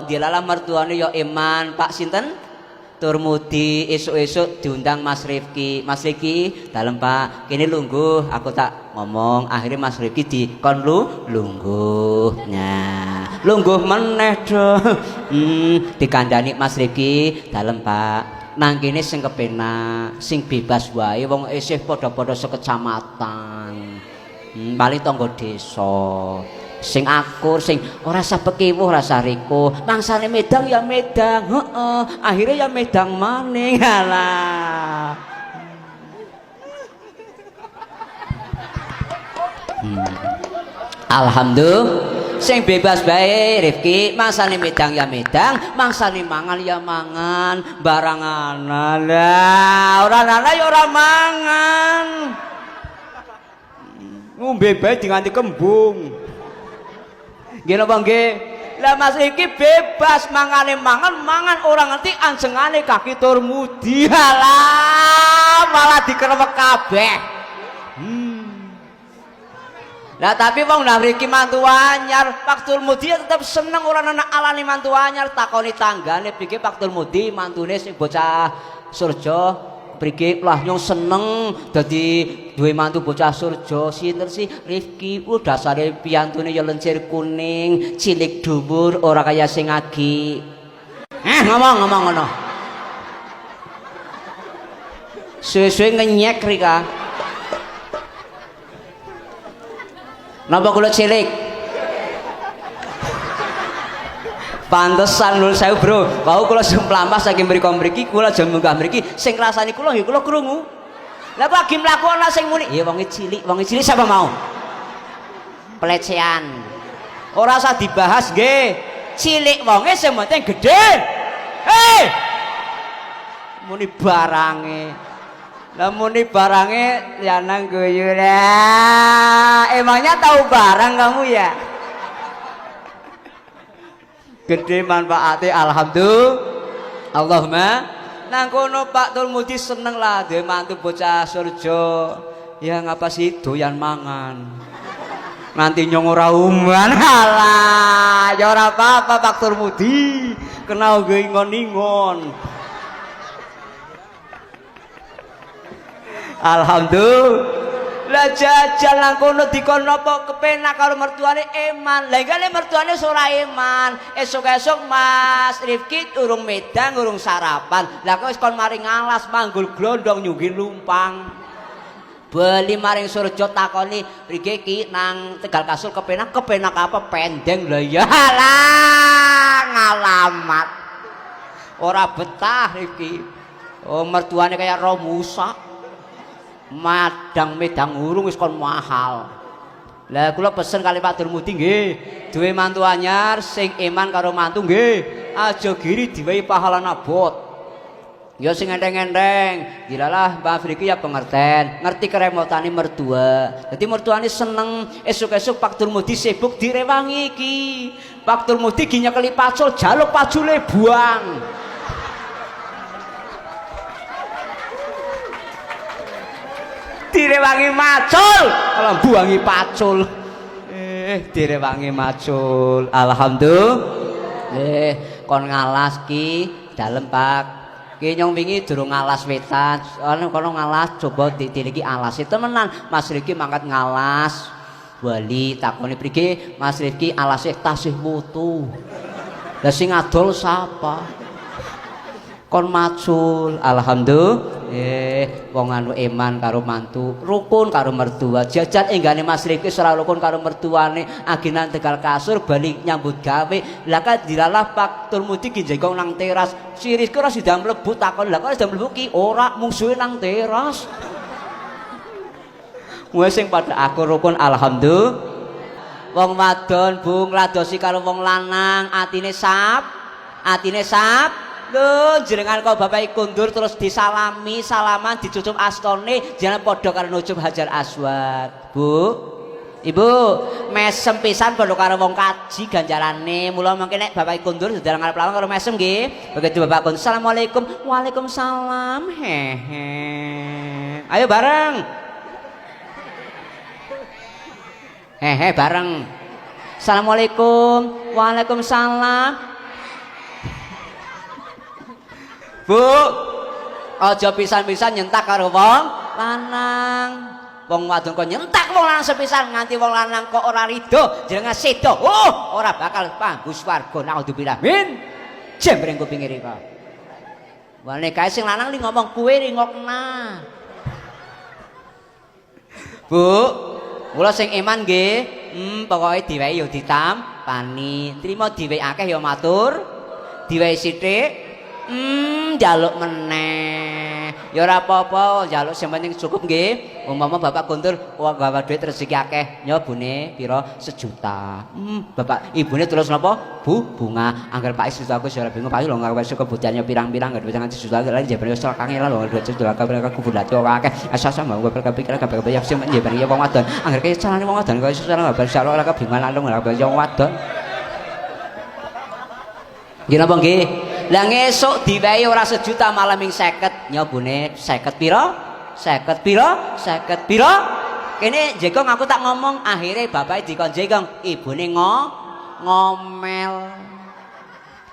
Dilala mertuane ya Iman Pak sinten Turmudi. Esuk-esuk diundang Mas Rifki. Mas Rifki dalem Pak kene lungguh aku tak ngomong. Akhirnya Mas Rifki dikon lungguh. Nah lungguh meneh do. Dikandani Mas Rifki dalem Pak nang kene sing kepenak sing bebas wae wong isih padha-padha sekecamatan. Bali tangga desa sing akur sing ora usah pekiwuh ora usah riko mangsane medang ya medang akhirnya ya medang maning alah alhamdulillah sing bebas bae Rifki mangsane medang ya medang mangsane mangan ya mangan barangan lah ora ana ya ora mangan ngombe bae di nganti kembung. Nggih napa nggih? Lah Mas iki bebas mangane mangan orang ngerti anjengane kaki tur mudi. Halah malah dikerewek kabeh. Lah tapi wong nang mriki mantu anyar Paktul Mudi tetep seneng ora ana alane mantu anyar takoni tanggane pikir Paktul Mudi mantune sing bocah surja mriki lah nyong seneng dadi duwe mantu bocah surja sinten sih Rifki dasare piyantune ya lencir kuning cilik dhuwur ora kaya sing agi ngomong ngono suwe-suwe ngenyek Rika. Napa kula cilik? Pantesan lho saya bro, kau kula sing mlampah saking mriki kula aja munggah mriki sing ngrasani kula nggih kula krungu. Lah kok lagi mlaku ana sing muni, ya wonge cilik sapa mau? Pelecehan. Ora usah dibahas nggih. Cilik wonge sing penting gedhe. Hei! Muni barange. Lamuni barangnya Lianang guyu lah. Emangnya tahu barang kamu ya? Gede manfaatnya alhamdulillah. Allahumma nang kono Pak Tulmudi seneng lah dia mantu bocah surja. Ya ngapa sih doyan mangan. Nanti nyong ora uman halah. Ya ora apa-apa Pak Tulmudi. Kenal gue ingon-ingon. Alhamdulillah jajal nang kono dikon napa kepenak karo mertuane eman. Lah gane mertuane ora eman. Esuk-esuk Mas Rifki urung medang, urung sarapan. Lah kok wis kon mari ngalas manggul glondong nyugih lumpang. Beli maring surja takoni, "Riki ki nang Tegal Kasul kepenak apa pendeng lho ya." Halah ngalamat. Ora betah Rifki. Oh mertuane kaya romusa. Madang medang urung wis kon mahal. Lah kula pesen kali Pak Durmudi nggih, duwe mantu anyar sing iman karo mantu nggih, aja giri diwehi pahala abot. Ya sing enteng-enteng, dilalah Mbak Afriki ya pengerten, ngerti keremotane mertua. Dadi mertuane seneng, esuk-esuk Pak Durmudi sibuk direwangi iki. Pak Durmudi gi nyekeli pacul, jaluk pacule buang. Direwangi macul kalau buangi pacul direwangi macul alhamdulillah kon ngalas ki dalem Pak ki nyong wingi durung ngalas wetan kono ngalas coba diliki alas temenan Mas Rifki mangkat ngalas wali takoni priki Mas Rifki alase tasih mutu lah sing adol sapa kon macul alhamdulillah wong anu eman karo mantu rukun karo mertua jajan enggane Mas Rifki ora rukun karo mertuane agenan Tegal Kasur balik nyambut gawe lah kan dilalah Pak Turmudi ki jengkong nang teras si Rizky ora sida mlebu takon lah kok sida mlebu ki ora mungsuhe nang teras wis sing padha aku rukun alhamdulillah wong wadon Bu ngladosi karo wong lanang atine sap lho jenengan kok bapak kundur terus disalami salaman dicucup astone jangan padha karo nucup Hajar Aswad Bu Ibu mesem pisan padha karo wong kaji ganjarane mula mangke nek bapak kundur sedherek ngarep lawan karo mesem nggih begitu bapak kundur assalamualaikum waalaikumsalam hehe ayo bareng hehe bareng assalamualaikum waalaikumsalam Bu, aja pisan-pisan nyentak karo wong lanang. Wong wadon kok nyentak wong lanang sepisan nganti wong lanang kok ora rido, jenenge sedo. Oh, ora bakal panggu swarga naudzubillah. Min. Jembreng kupinge rika. Wane kae sing lanang li ngomong kuwe ringokna. Bu, kula sing iman nggih, pokoke diwehi yo ditampani. Trima diwehi akeh yo matur. Diwehi sithik jaluk meneh ya ora apa-apa jaluk sing penting cukup nggih umpama bapak kuntur wong gawe duit rezeki akeh nyobune pira 1 juta bapak ibune terus napa Bu bunga anggar Pak Is aku ora bingung Pak lho gawe kebutuhannya pirang-pirang gak duit nganti 1 juta lha jebane wis kangelan lho duit 1 juta kabeh kubulat kok akeh asasa mau berpikiran kabeh ya sing jebane wong wadon anggar kaya carane wong wadon kaya susah gak bisa ora kebingungan alung ora wong wadon Nggih napa nggih? Lah ngesuk diwehi ora sejuta malah ming 50. Nyobune 50 pira? 50 pira? 50 pira? Kene jegong aku tak ngomong akhirnya bapake dikon jegong, ibune ngomel.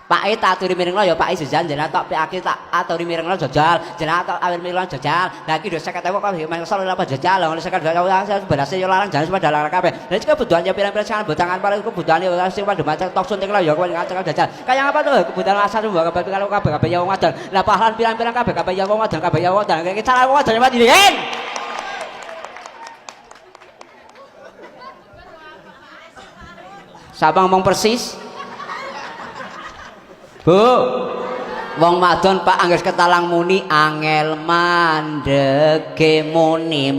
Pak tak aturi mirengno ya Pak jajan jenengan tok pake tak aturi mirengno jajal jenengan tok awil mirengno jajal lah iki lho 50.000 kok mangsal ora jajal lho 50.000 berase yo larang jalan pada larang kabeh lha iki kebutuhannya pirang-pirang sangan botangan paling kebutuhane sing pada macet tok suntik lho ya kowe ngacak jajal kaya apa tuh kebutuhan asal mbok kabeh ya wong wadon lah pahalan pirang-pirang kabeh ya wong wadon kabeh ya wong wadon iki cara wong wadon mati den Sapa ngomong persis Bu, wong wadon Pak angger ketalang muni angel mandege muni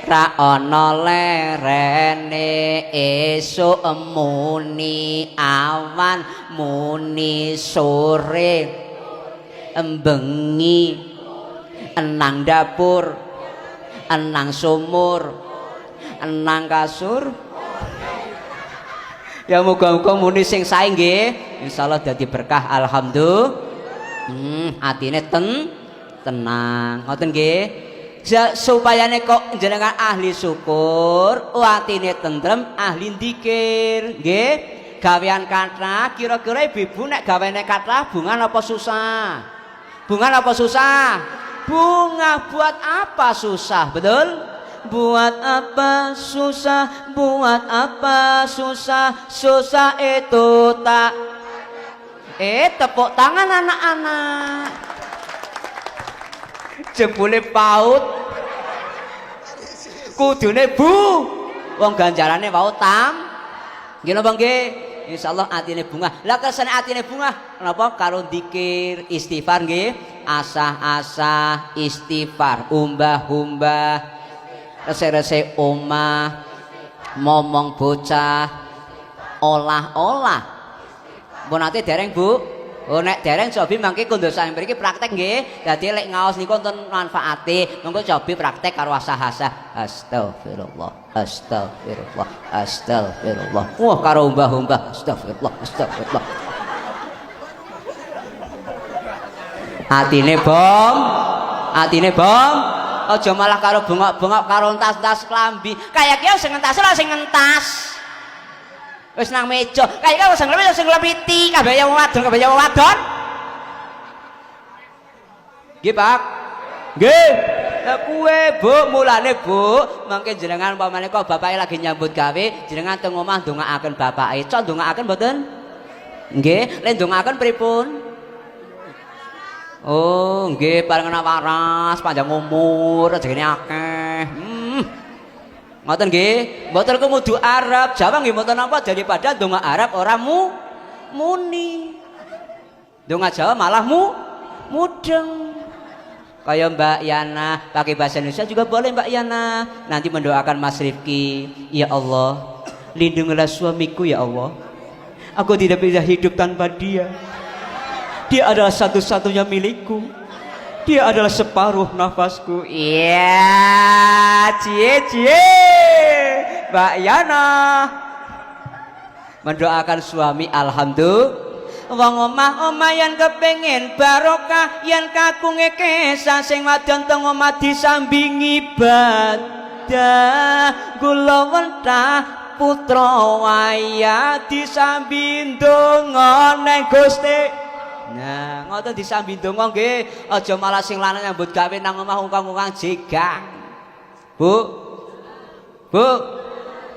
ra ana lerene esuk muni awan muni sore embengi enang dapur enang sumur enang kasur ya muga-muga muni sing sae nggih insyaallah dadi berkah alhamdulillah atine tenang ngoten nggih supayane kok jenengan ahli syukur atine tentrem ahli dzikir nggih gawean kathah kira-kira ibu nek gawene kathah bunga apa susah bunga apa susah bunga buat apa susah betul buat apa susah buat apa susah susah itu tak tepuk tangan anak-anak jebule paut kudune bu wong ganjarane wau tam nggih napa nggih insyaallah atine bunga lah kesane atine bunga napa karo dzikir istighfar nggih asah-asah istighfar umbah-umbah rese-rese omah momong bocah olah-olah mbon ate dereng Bu oh nek dereng cobi mangke kondo sampe mriki praktek nggih dadi lek ngaos niku wonten manfaate monggo cobi praktek karo asah-asah astagfirullah astagfirullah astagfirullah wah karo umbah-umbah astagfirullah astagfirullah atine bom aja malah karo bengok-bengok karo entas-entas klambi kaya ki sing entas ora sing entas wis nang meja kaya ki sing nglepiti kabeh wong wadon nggih Pak nggih lah kuwe Bu mulane Bu mangke jenengan umpamane kok bapake lagi nyambut gawe jenengan teng omah ndongaaken bapake cok ndongaaken mboten nggih lek ndongaaken pripun oh, nggih parengan waras, panjang umur, rezekine akeh. Ngoten nggih, mboten kudu Arab, Jawa nggih mboten apa daripada donga Arab ora muni. Donga Jawa malah mudeng. Kayak Mbak Yana pakai bahasa Indonesia juga boleh Mbak Yana. Nanti mendoakan Mas Rifki, ya Allah, lindungilah suamiku ya Allah. Aku tidak bisa hidup tanpa dia. Dia adalah satu-satunya milikku. Dia adalah separuh nafasku. Iya, cie. Mbak Yana mendoakan suami alhamdulillah. Wong omah yen kepengin barokah yen kakunge kesah sing wadon teng omah disambingi ibadah. Kula wentah putra waya disambi ndonga neng Gusti. Nah, ngoten disambi ndonga nggih, aja malah sing lanang nyambut gawe nang omah ungkang-ungkang jegang. Bu.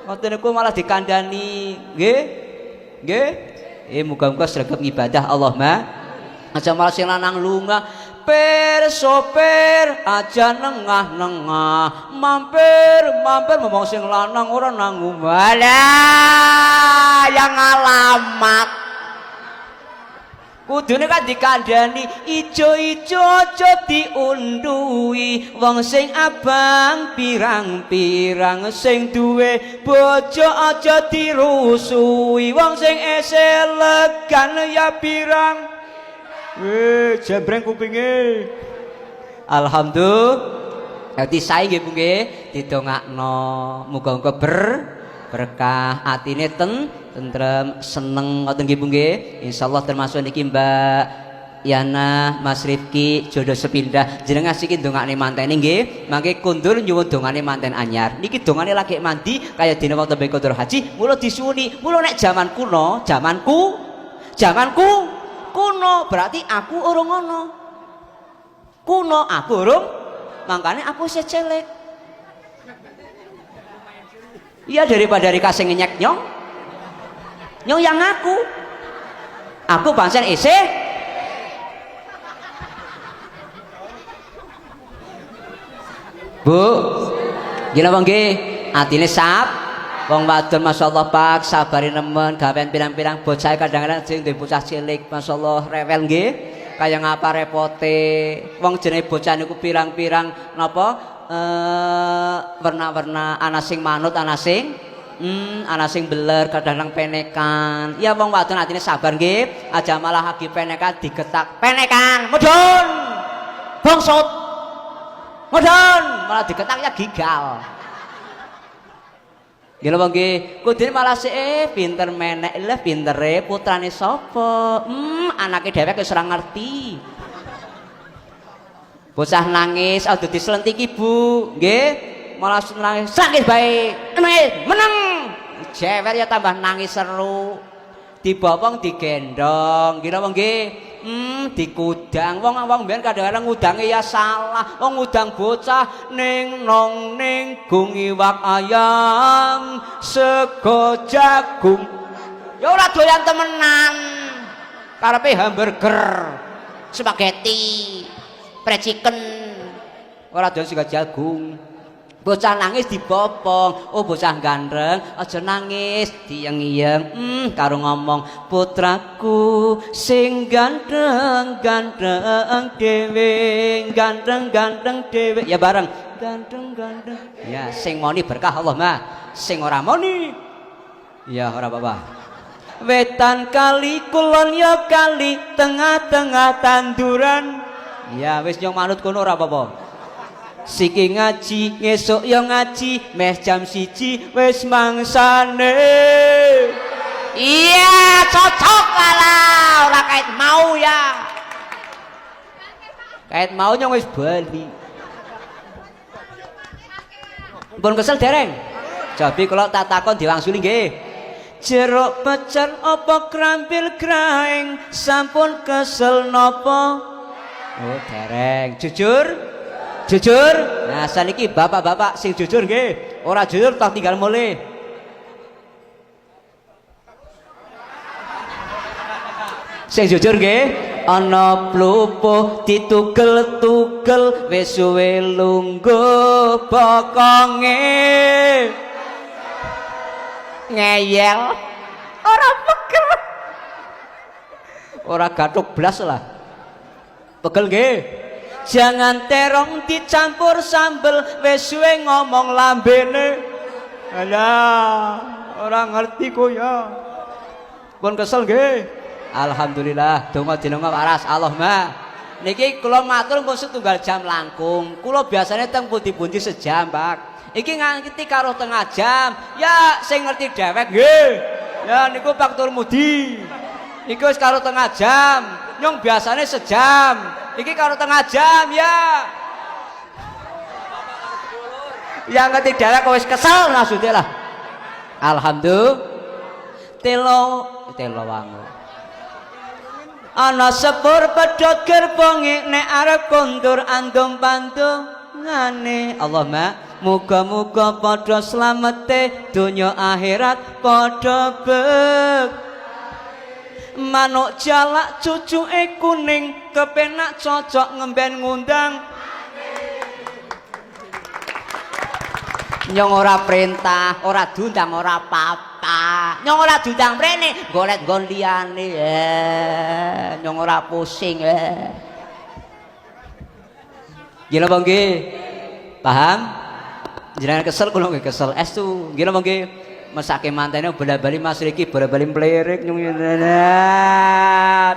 Ngoten niku malah dikandani, nggih? Nggih? Muga-muga sregep ngibadah Allahumma. Aja malah sing lanang lunga sopir aja nengah-nengah mampir ngomong sing lanang ora nang omah. Lah, yang alamat kudune kan dikandani ijo-ijo aja diundui wong sing abang pirang-pirang sing duwe bojo aja dirusui wong sing eselegan ya pirang jembreng kupinge alhamdulillah dadi sae nggih Bu nggih didongakno muga-muga berkah atine tentrem, seneng ngoten nggih Bu nggih. Insyaallah termasuk niki Mbak Yana, Mas Rifki, jodoh sepindah jenengan siki dongane mantene nggih. Mangke kundur nyuwun dongane manten anyar. Niki dongane lagi mandi kaya dina wektu Baitul Haji, mula disuwuni. Mula nek zaman kuno, zamanku kuno berarti aku urung ngono. Kuno aku urung, makanya aku isih celek. Iya daripada dikasih ngenyek nyong yang aku pancen isih Bu, gila bang nggih, atine sap, wong wadon masyaallah Pak, sabari nemen, gawean pirang-pirang bocah kadang-kadang sing duwe bocah cilik, masyaallah rewel nggih. Kaya ngapa repote, wong jenenge bocah niku pirang-pirang napa warna-warna ana sing manut, ana sing beler, kadang-kadang penekan. Ya wong wadon atine sabar nggih, aja malah lagi penekan digetak. Penekan, mudhun. Bangsut. Modon malah diketaknya gigal. Gila bang nggih, kudune malah pinter menek lha pintere putrane sapa? Anake dhewek wis ora ngerti. Bocah nangis aduh dislentiki Bu, nggih. Malah nangis sakit bae. Meneng. Jewer ya tambah nangis seru. Dibopong digendong, gila bang nggih. Dikudang wong mbiyen kadang-kadang ngudange ya salah. Wong ngudang bocah ning nong ning gung iwak ayam sego jagung. Ya ora doyan temenan. Karepe hamburger, spaghetti, fried chicken. Ora doyan sego jagung. Bocah nangis dibopong, oh bocah gandeng, aja nangis, dieng-iyeng, karo ngomong putraku sing gandeng-gandeng dhewe, gandeng-gandeng dhewe, ya bareng, gandeng-gandeng, ya sing moni berkah Allah mah, sing ora moni, ya ora apa-apa. Wetan kali kulon ya kali tengah-tengah tanduran, ya wis nyong manut kono ora apa-apa. Siki ngaji, ngesuk yo ngaji, meh jam 1 wis mangsane. Iya, cocok lah, ora kait mau ya. Kait mau nyong wis bali. Pun kesel dereng. Jabi kula tak takon diwangsuli nggih. Jeruk pecel apa krampil graing, sampun kesel napa? Oh, dereng. Jujur, nah saniki bapak-bapak sing jujur nggih, ora jujur tak tinggal mulai. Sing jujur nggih, ana plupuh ditugel-tugel wis suwe lungguh bokonge. Ngeyel. Ora pegel. Ora gathuk blas lah. Pegel nggih. Jangan terong dicampur sambel wis suwe ngomong lambene. Alah, ora ngerti kok ya. Pun kesel nggih. Alhamdulillah, donga dinonga waras Allahumma. Niki kula matur pun setunggal jam langkung. Kula biasanya teng pundi-pundi sejam, Pak. Iki nganti karo tengah jam. Ya sing ngerti dhewek nggih. Ya niku Pak Tur Mudi. Iku wis karo tengah jam. Nyong biasanya sejam. Iki karo tengah jam ya. Yang ketiga kok wis kesel maksudnya lah. Alhamdulillah. Telo wangu. Ana sepur pedhot gerbonge nek arep kondur andum pandungane. Allahumma muga-muga padha slamete donya akhirat padha bek. Manuk jalak cucuke kuning kepenak cocok ngemben ngundang. Nyong ora perintah, ora diundang, ora apa-apa. Nyong ora diundang mrene, golet nggon liyane. Nyong ora pusing. Gila bang nggih. Paham? Jenengan kesel kula nggih kesel. Estu, gila bang nggih. Mesake mantene bola-bali Mas Riki bola-bali melirik nyung.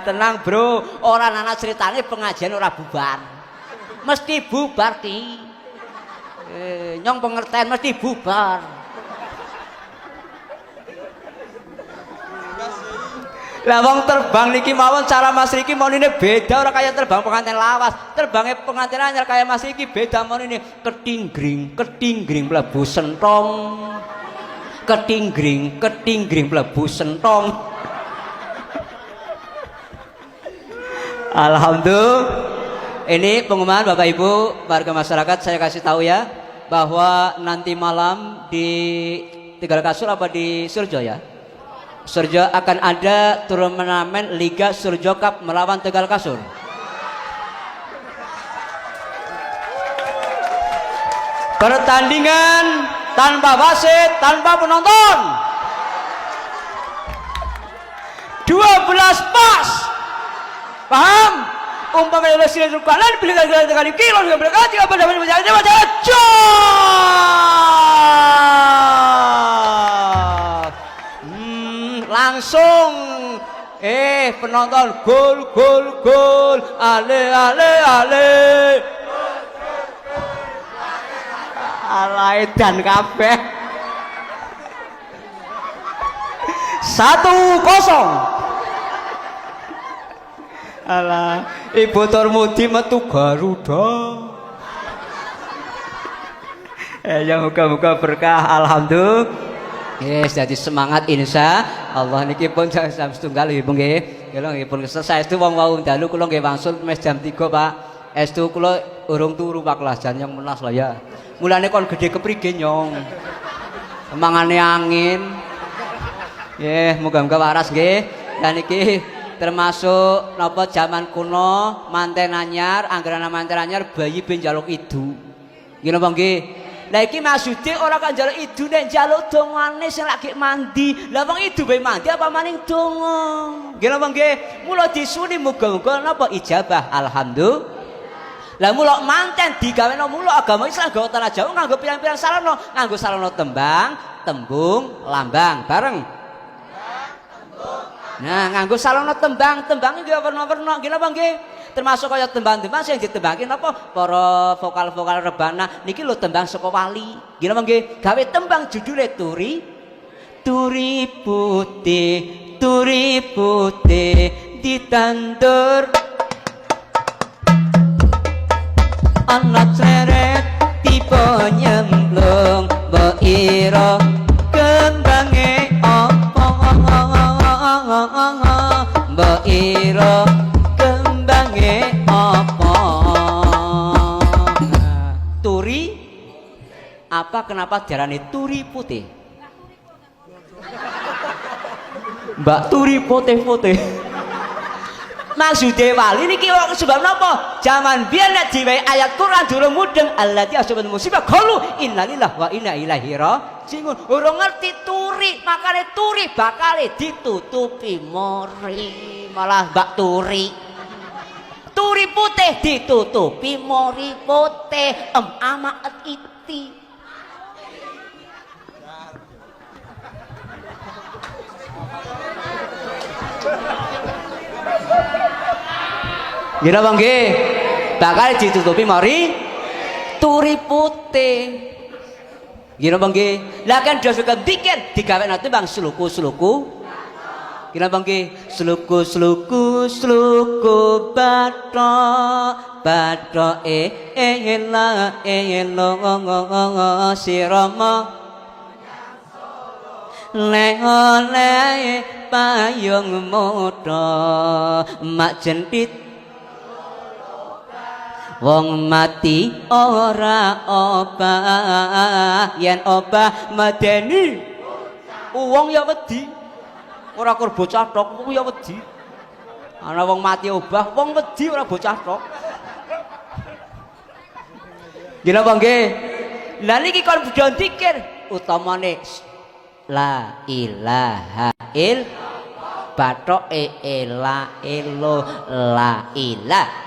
Tenang bro, ora ana ceritane pengajian ora bubar. Mesti bubar ki. Nyong pengertian mesti bubar. Lah wong terbang niki mawon cara Mas Riki monine beda ora kaya terbang pengantin lawas. Terbange pengantin anyar kaya Mas Riki beda monine ketinggring mlebu sentong. Ketinggring mlebu sentong. Alhamdulillah. Ini pengumuman Bapak Ibu warga masyarakat, saya kasih tahu ya bahwa nanti malam di Tegal Kasur apa di Surjo ya? Surjo akan ada turnamen Liga Surjo Cup melawan Tegal Kasur. Pertandingan tanpa wasit, tanpa penonton. 12 pas. Paham? Umpamanya oleh sini kanan pilih kali kilo juga berkati apa dapat menjadi langsung penonton gol ale alai dan kabeh 1-0. Alah, Ibu Turmudi metu Garuda. Ya muka-muka berkah, alhamdulillah. Yes, jadi semangat insya Allah niki pun jam setunggal ibu nggih. Kula nggih pun selesai itu wong wau dalu kula nggih wangsul mes jam 3 Pak. Estu kula urung turu Pak kelas jan yang menas lah ya. Mulane kon gede keprige nyong. Mangane angin. Nggih, muga-muga waras nggih. Dan niki termasuk napa zaman kuno manten anyar anggaran manten anyar bayi ben njaluk idu nggih napa nggih lah iki maksude ora kan njaluk idu nek njaluk dongane sing lagi mandi lah wong idu bae mandi apa maning donga nggih napa nggih mula disuni muga-muga napa ijabah alhamdulillah lah mula manten digaweno mula agama Islam gawe tanah Jawa nganggo pirang-pirang sarana nganggo sarana tembang tembung lambang bareng. Nah, nganggo sarana tembang iki werna-werna nggih napa nggih? Termasuk kaya tembang-tembang sing ditembangke napa para vokal-vokal rebana niki lho tembang saka wali. Nggih napa nggih? Gawe tembang judule Turi putih ditandur ana ceret tiba nyemplung mbok ira kembange mbok ira kembange apa turi apa kenapa diarani turi putih Mbak Turi putih-putih maksude wali niki sebab napa zaman biyen nek diwehi ayat Quran durung mudeng allati asabat musibah qalu innalillahi wa inna ilaihi rajiun urung ngerti turi makane turi bakale ditutupi mori malah Mbak Turi putih ditutupi mori putih amaat iti gila bang nggih bakal ditutupi mari turi putih gila bang nggih lah kan dosa dikir digawe nanti bang sluku gila bang nggih sluku bathok ela sirama le payung moto mak jentit wong mati ora obah yen obah medeni wong ya wedi ora kur bocah tok wong ya wedi ana wong mati obah wong wedi ora bocah tok gila bang nggih lha niki kon budal dikir utamane la ilaha illallah bathok ela elo la ilaha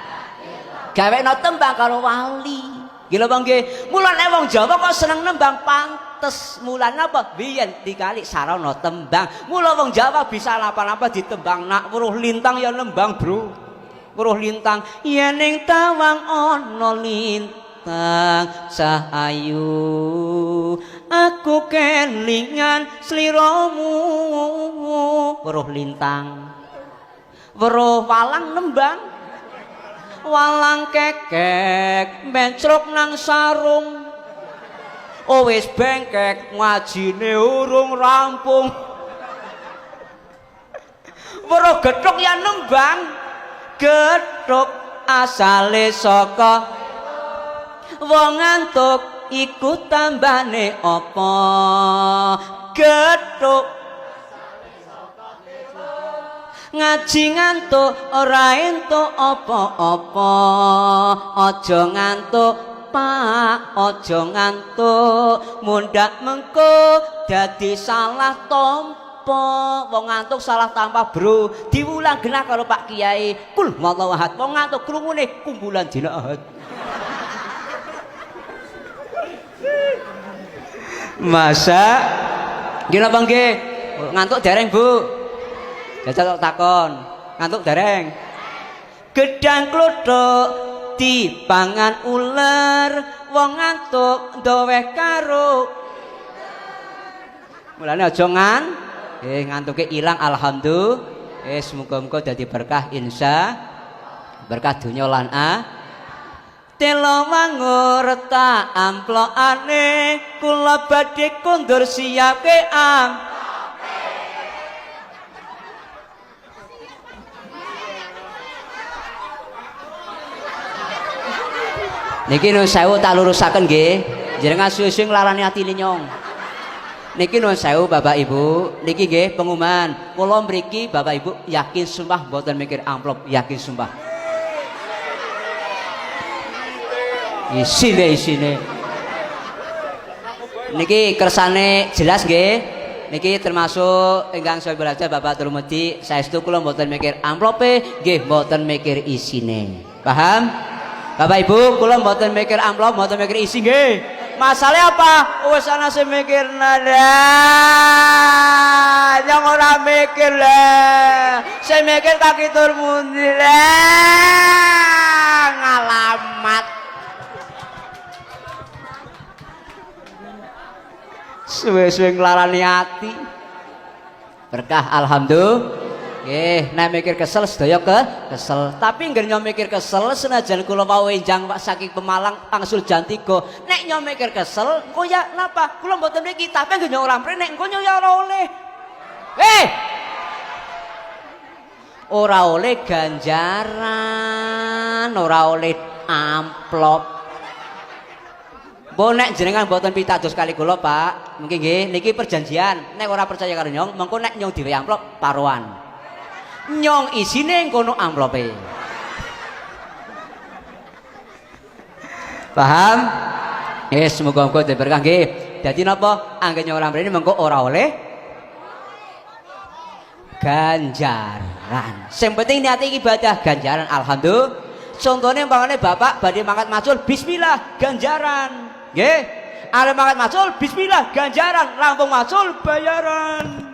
gawekno tembang karo wali. Gila bang nggih. Mulane wong Jawa kok seneng nembang pantes. Mulane apa? Biyen dikali sarana tembang. Mula wong Jawa bisa napa-napa ditembang nak weruh lintang ya nembang, Bro. Weruh lintang yen ning tawang ana lintang sahayu aku kelingan sliramu. Weruh lintang. weruh walang nembang walang kekek mencruk nang sarung wis bengkek ngajine urung rampung weruh gethuk ya nembang gethuk asale saka wong ngantuk iku tambane apa gethuk ngaji ngantuk ora entuk apa-apa aja ngantuk Pak aja ngantuk mundak mengko dadi salah tampa wong ngantuk salah tampa bro diwulang genah karo Pak Kiai kul wallahu ahad wong ngantuk krungune kumpulan dina ahad masa gila bang nggih ngantuk dereng Bu jajal takon ngantuk dereng gedang kluthuk dipangan uler wong ngantuk ndoweh karo mulane aja ngantuke ilang alhamdulillah muga-muga dadi berkah berkah donya lan telo mangur tak amplokane kula badhe kondur siapke niki nun sewu tak lurusaken nggih jenengan suwe-suwe nglarani ati nyong niki nun sewu Bapak Ibu niki nggih pengumuman kula mriki Bapak Ibu yakin sumpah mboten mikir amplop yakin sumpah isine niki kersane jelas nggih niki termasuk ingkang saya belajar Bapak Turmudi saestu kula mboten mikir amplope nggih mboten mikir isine paham Bapak Ibu kula mboten mikir amplop mboten mikir isi nggih masalah apa wis ana sing mikir nada yang ora mikir lah sing mikir kaki Turmudi lah ngalamat suwe-suwe nglarani ati berkah alhamdulillah nggih nek mikir kesel sedaya kesel tapi ngger nyom mikir kesel senajan kula mau enjang Pak saking Pemalang angsul jam 3 nek nyom mikir kesel engko ya napa kula mboten mriki tapi ngger nyom ora mrene nek engko ya ora oleh ora oleh ganjaran ora oleh amplop nek jenengan mboten pitados kali kula Pak mungkin nggih niki perjanjian nek ora percaya karo nyong mengko nek nyong diwe amplop paruan nyong isine kono amplope paham semoga-moga diberkah nggih dadi napa anggen nyong ora mrene mengko ora oleh ganjaran sing penting niate ibadah ganjaran alhamdulillah contohnya umpamane bapak badhe mangkat macul bismillah ganjaran nggih arep mangkat macul bismillah ganjaran rampung macul bayaran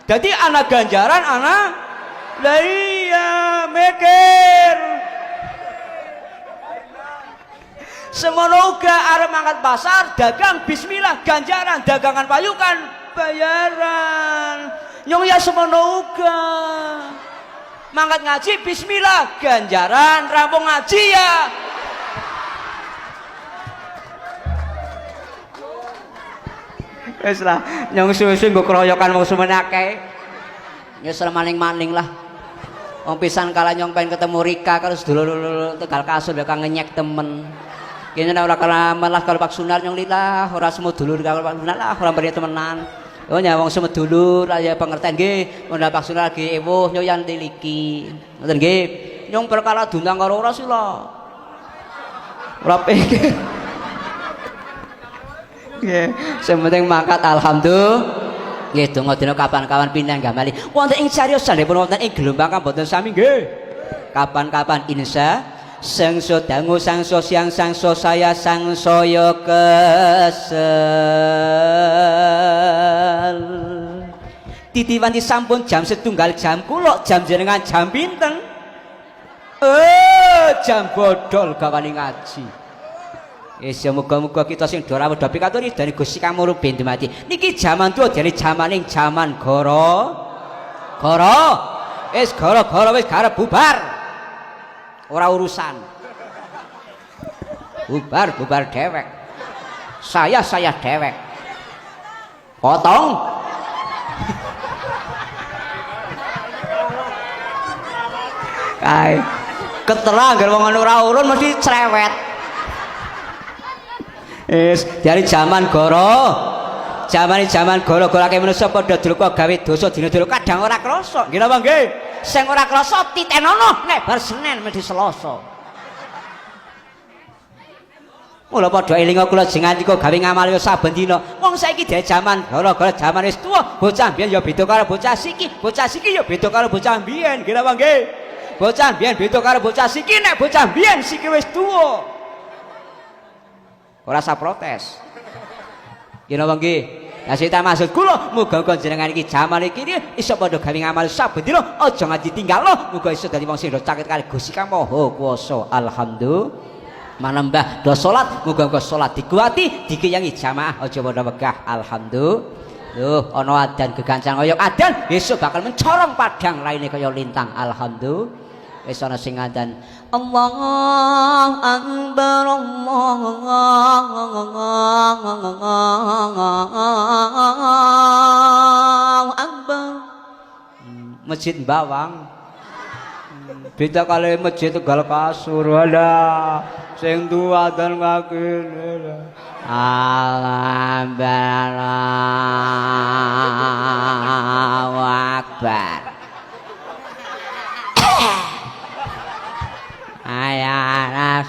jadi anak ganjaran anak lah iya mikir semono uga arep mangkat pasar dagang bismillah ganjaran dagangan payukan bayaran nyong ya semono uga mangkat ngaji bismillah ganjaran rampung ngaji ya wis lah nyong suwe-suwe nggo keroyokan wong semen akeh ya maning-maning lah wong pisan kala nyong pengen ketemu Rika karo sedulur Tegal Kasur ya kangenyek temen kene ora kala malah karo Pak Sunar nyong lila ora semua dulur karo Pak Sunar lah ora bari temenan oh nya wong semut dulur ya pengertian nggih mun Pak Sunar nggih ewuh nyong yang tiliki ngoten nggih nyong perkara dundang karo ora sila ora pikir nggih sing penting mangkat alhamdulillah nggih donga dina kapan-kapan pindah gamali wonten ing cariyos sanepun wonten ing gelombang boten sami nggih kapan-kapan insya sangso dangu sangso siang sangso saya sangsoyo kesel titiwan sampun jam setunggal jam kula jam jenengan jam pinten jam bodol gawani ngaji ya muga-muga kita sing do rawuh do pikaturi dari Gusti Kamuru ben mati niki jaman tuwa jane jamaning jaman goro wis gara-gara wis garep bubar. Ora urusan. Bubar dewek. Saya dewek. Potong. Kae keterang gara wong ora urun mesti cerewet. Wis dari zaman goro. Zaman gara-gara manusa padha dluka gawe dosa dina dulu kadang ora krasa. Nggih napa nggih? Sing ora krasa titenono nek bar Senin mesti Selasa. Mula padha elinga kula jenengan iku gawe ngamal yo saben dina. Wong saiki dhewe zaman gara-gara zaman wis tuwa, bocah mbiyen yo beda karo bocah siki yo beda karo bocah mbiyen. Nggih napa nggih? Bocah mbiyen beda karo bocah siki, nek bocah mbiyen siki wis tuwa. Ora usah protes. Nggih napa nggih? Lah sita maksud kula muga-muga jenengan iki jaman iki iso padha gawe ngamal saben dina aja nganti tinggalno muga iso dadi wong sing cakit kali Gusti Kang Maha Kuwasa. Alhamdulillah. Manembah do salat muga-muga salat dikuwati dikeyangi jamaah aja padha wegah. Alhamdulillah. Loh ana adzan gegancang kaya adzan besok bakal mencorong padang lainnya kaya lintang. Alhamdulillah. Wis ana sing adzan Allahu Akbar Allahu Akbar. Masjid Bawang. Beda kali masjid Tegal Kasur. Walah sing tuwa dan ngakene. Allahu Akbar. Ayah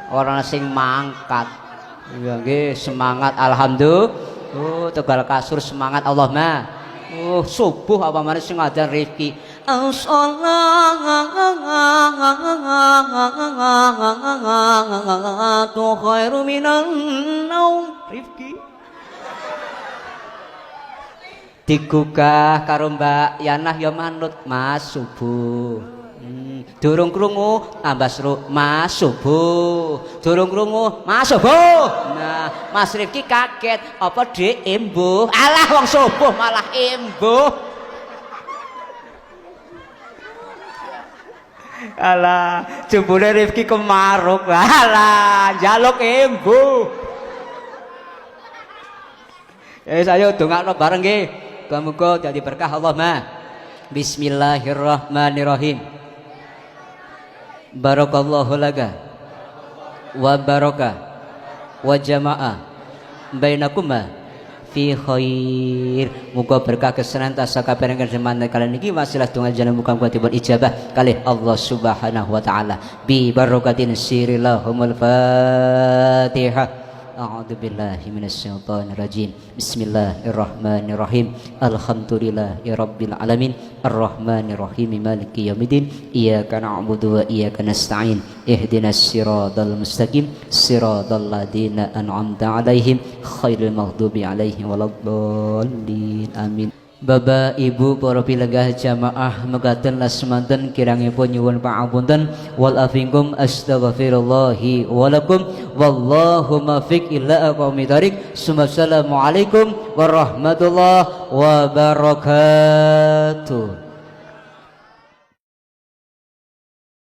orang sing mangkat ya nggih semangat. Alhamdulillah. Oh Tegal Kasur semangat Allahumma. Oh subuh apa maneh sing adzan Rifki as-salatu khairu minan naum. Rifki digugah karo Mbak Yanah ya manut Mas subuh. Durung krungu tambah seru Mas subuh. Durung krungu Mas subuh. Nah, Mas Rifki kaget apa dhek embuh. Alah wong subuh malah embuh. Alah, jebule Rifki kemaruk. Alah, njaluk embuh. Ayo dongakno bareng nggih. Muga-muga dadi berkah Allahumma. Bismillahirrahmanirrahim. Barakallahu laka wa baraka wa jama'a bainakuma fi khair. Muga berkah kesenantiasa kaparingan zaman kalian iki wasilah donga jenengan muga-muga dipun ijabah kalih Allah Subhanahu wa taala bi barakatin sirilahumul Fatihah. A'udzu billahi minasyaitonir rajim. Bismillahirrahmanirrahim. Alhamdulillahirabbil alamin. Arrahmanir rahim. Maliki yaumiddin. Iyyaka na'budu wa iyyaka nasta'in. Ihdinas siratal mustaqim. Siratal ladzina an'amta 'alaihim khairil maghdubi 'alaihim waladdallin. Amin. Bapak Ibu para pilenggah jamaah mekaten lasmanten kirangipun nyuwun pangapunten wal afingkum astaghfirullahi walakum wallahu muwaffiq ila aqwamit thoriq. Assalamualaikum warahmatullahi wabarakatuh.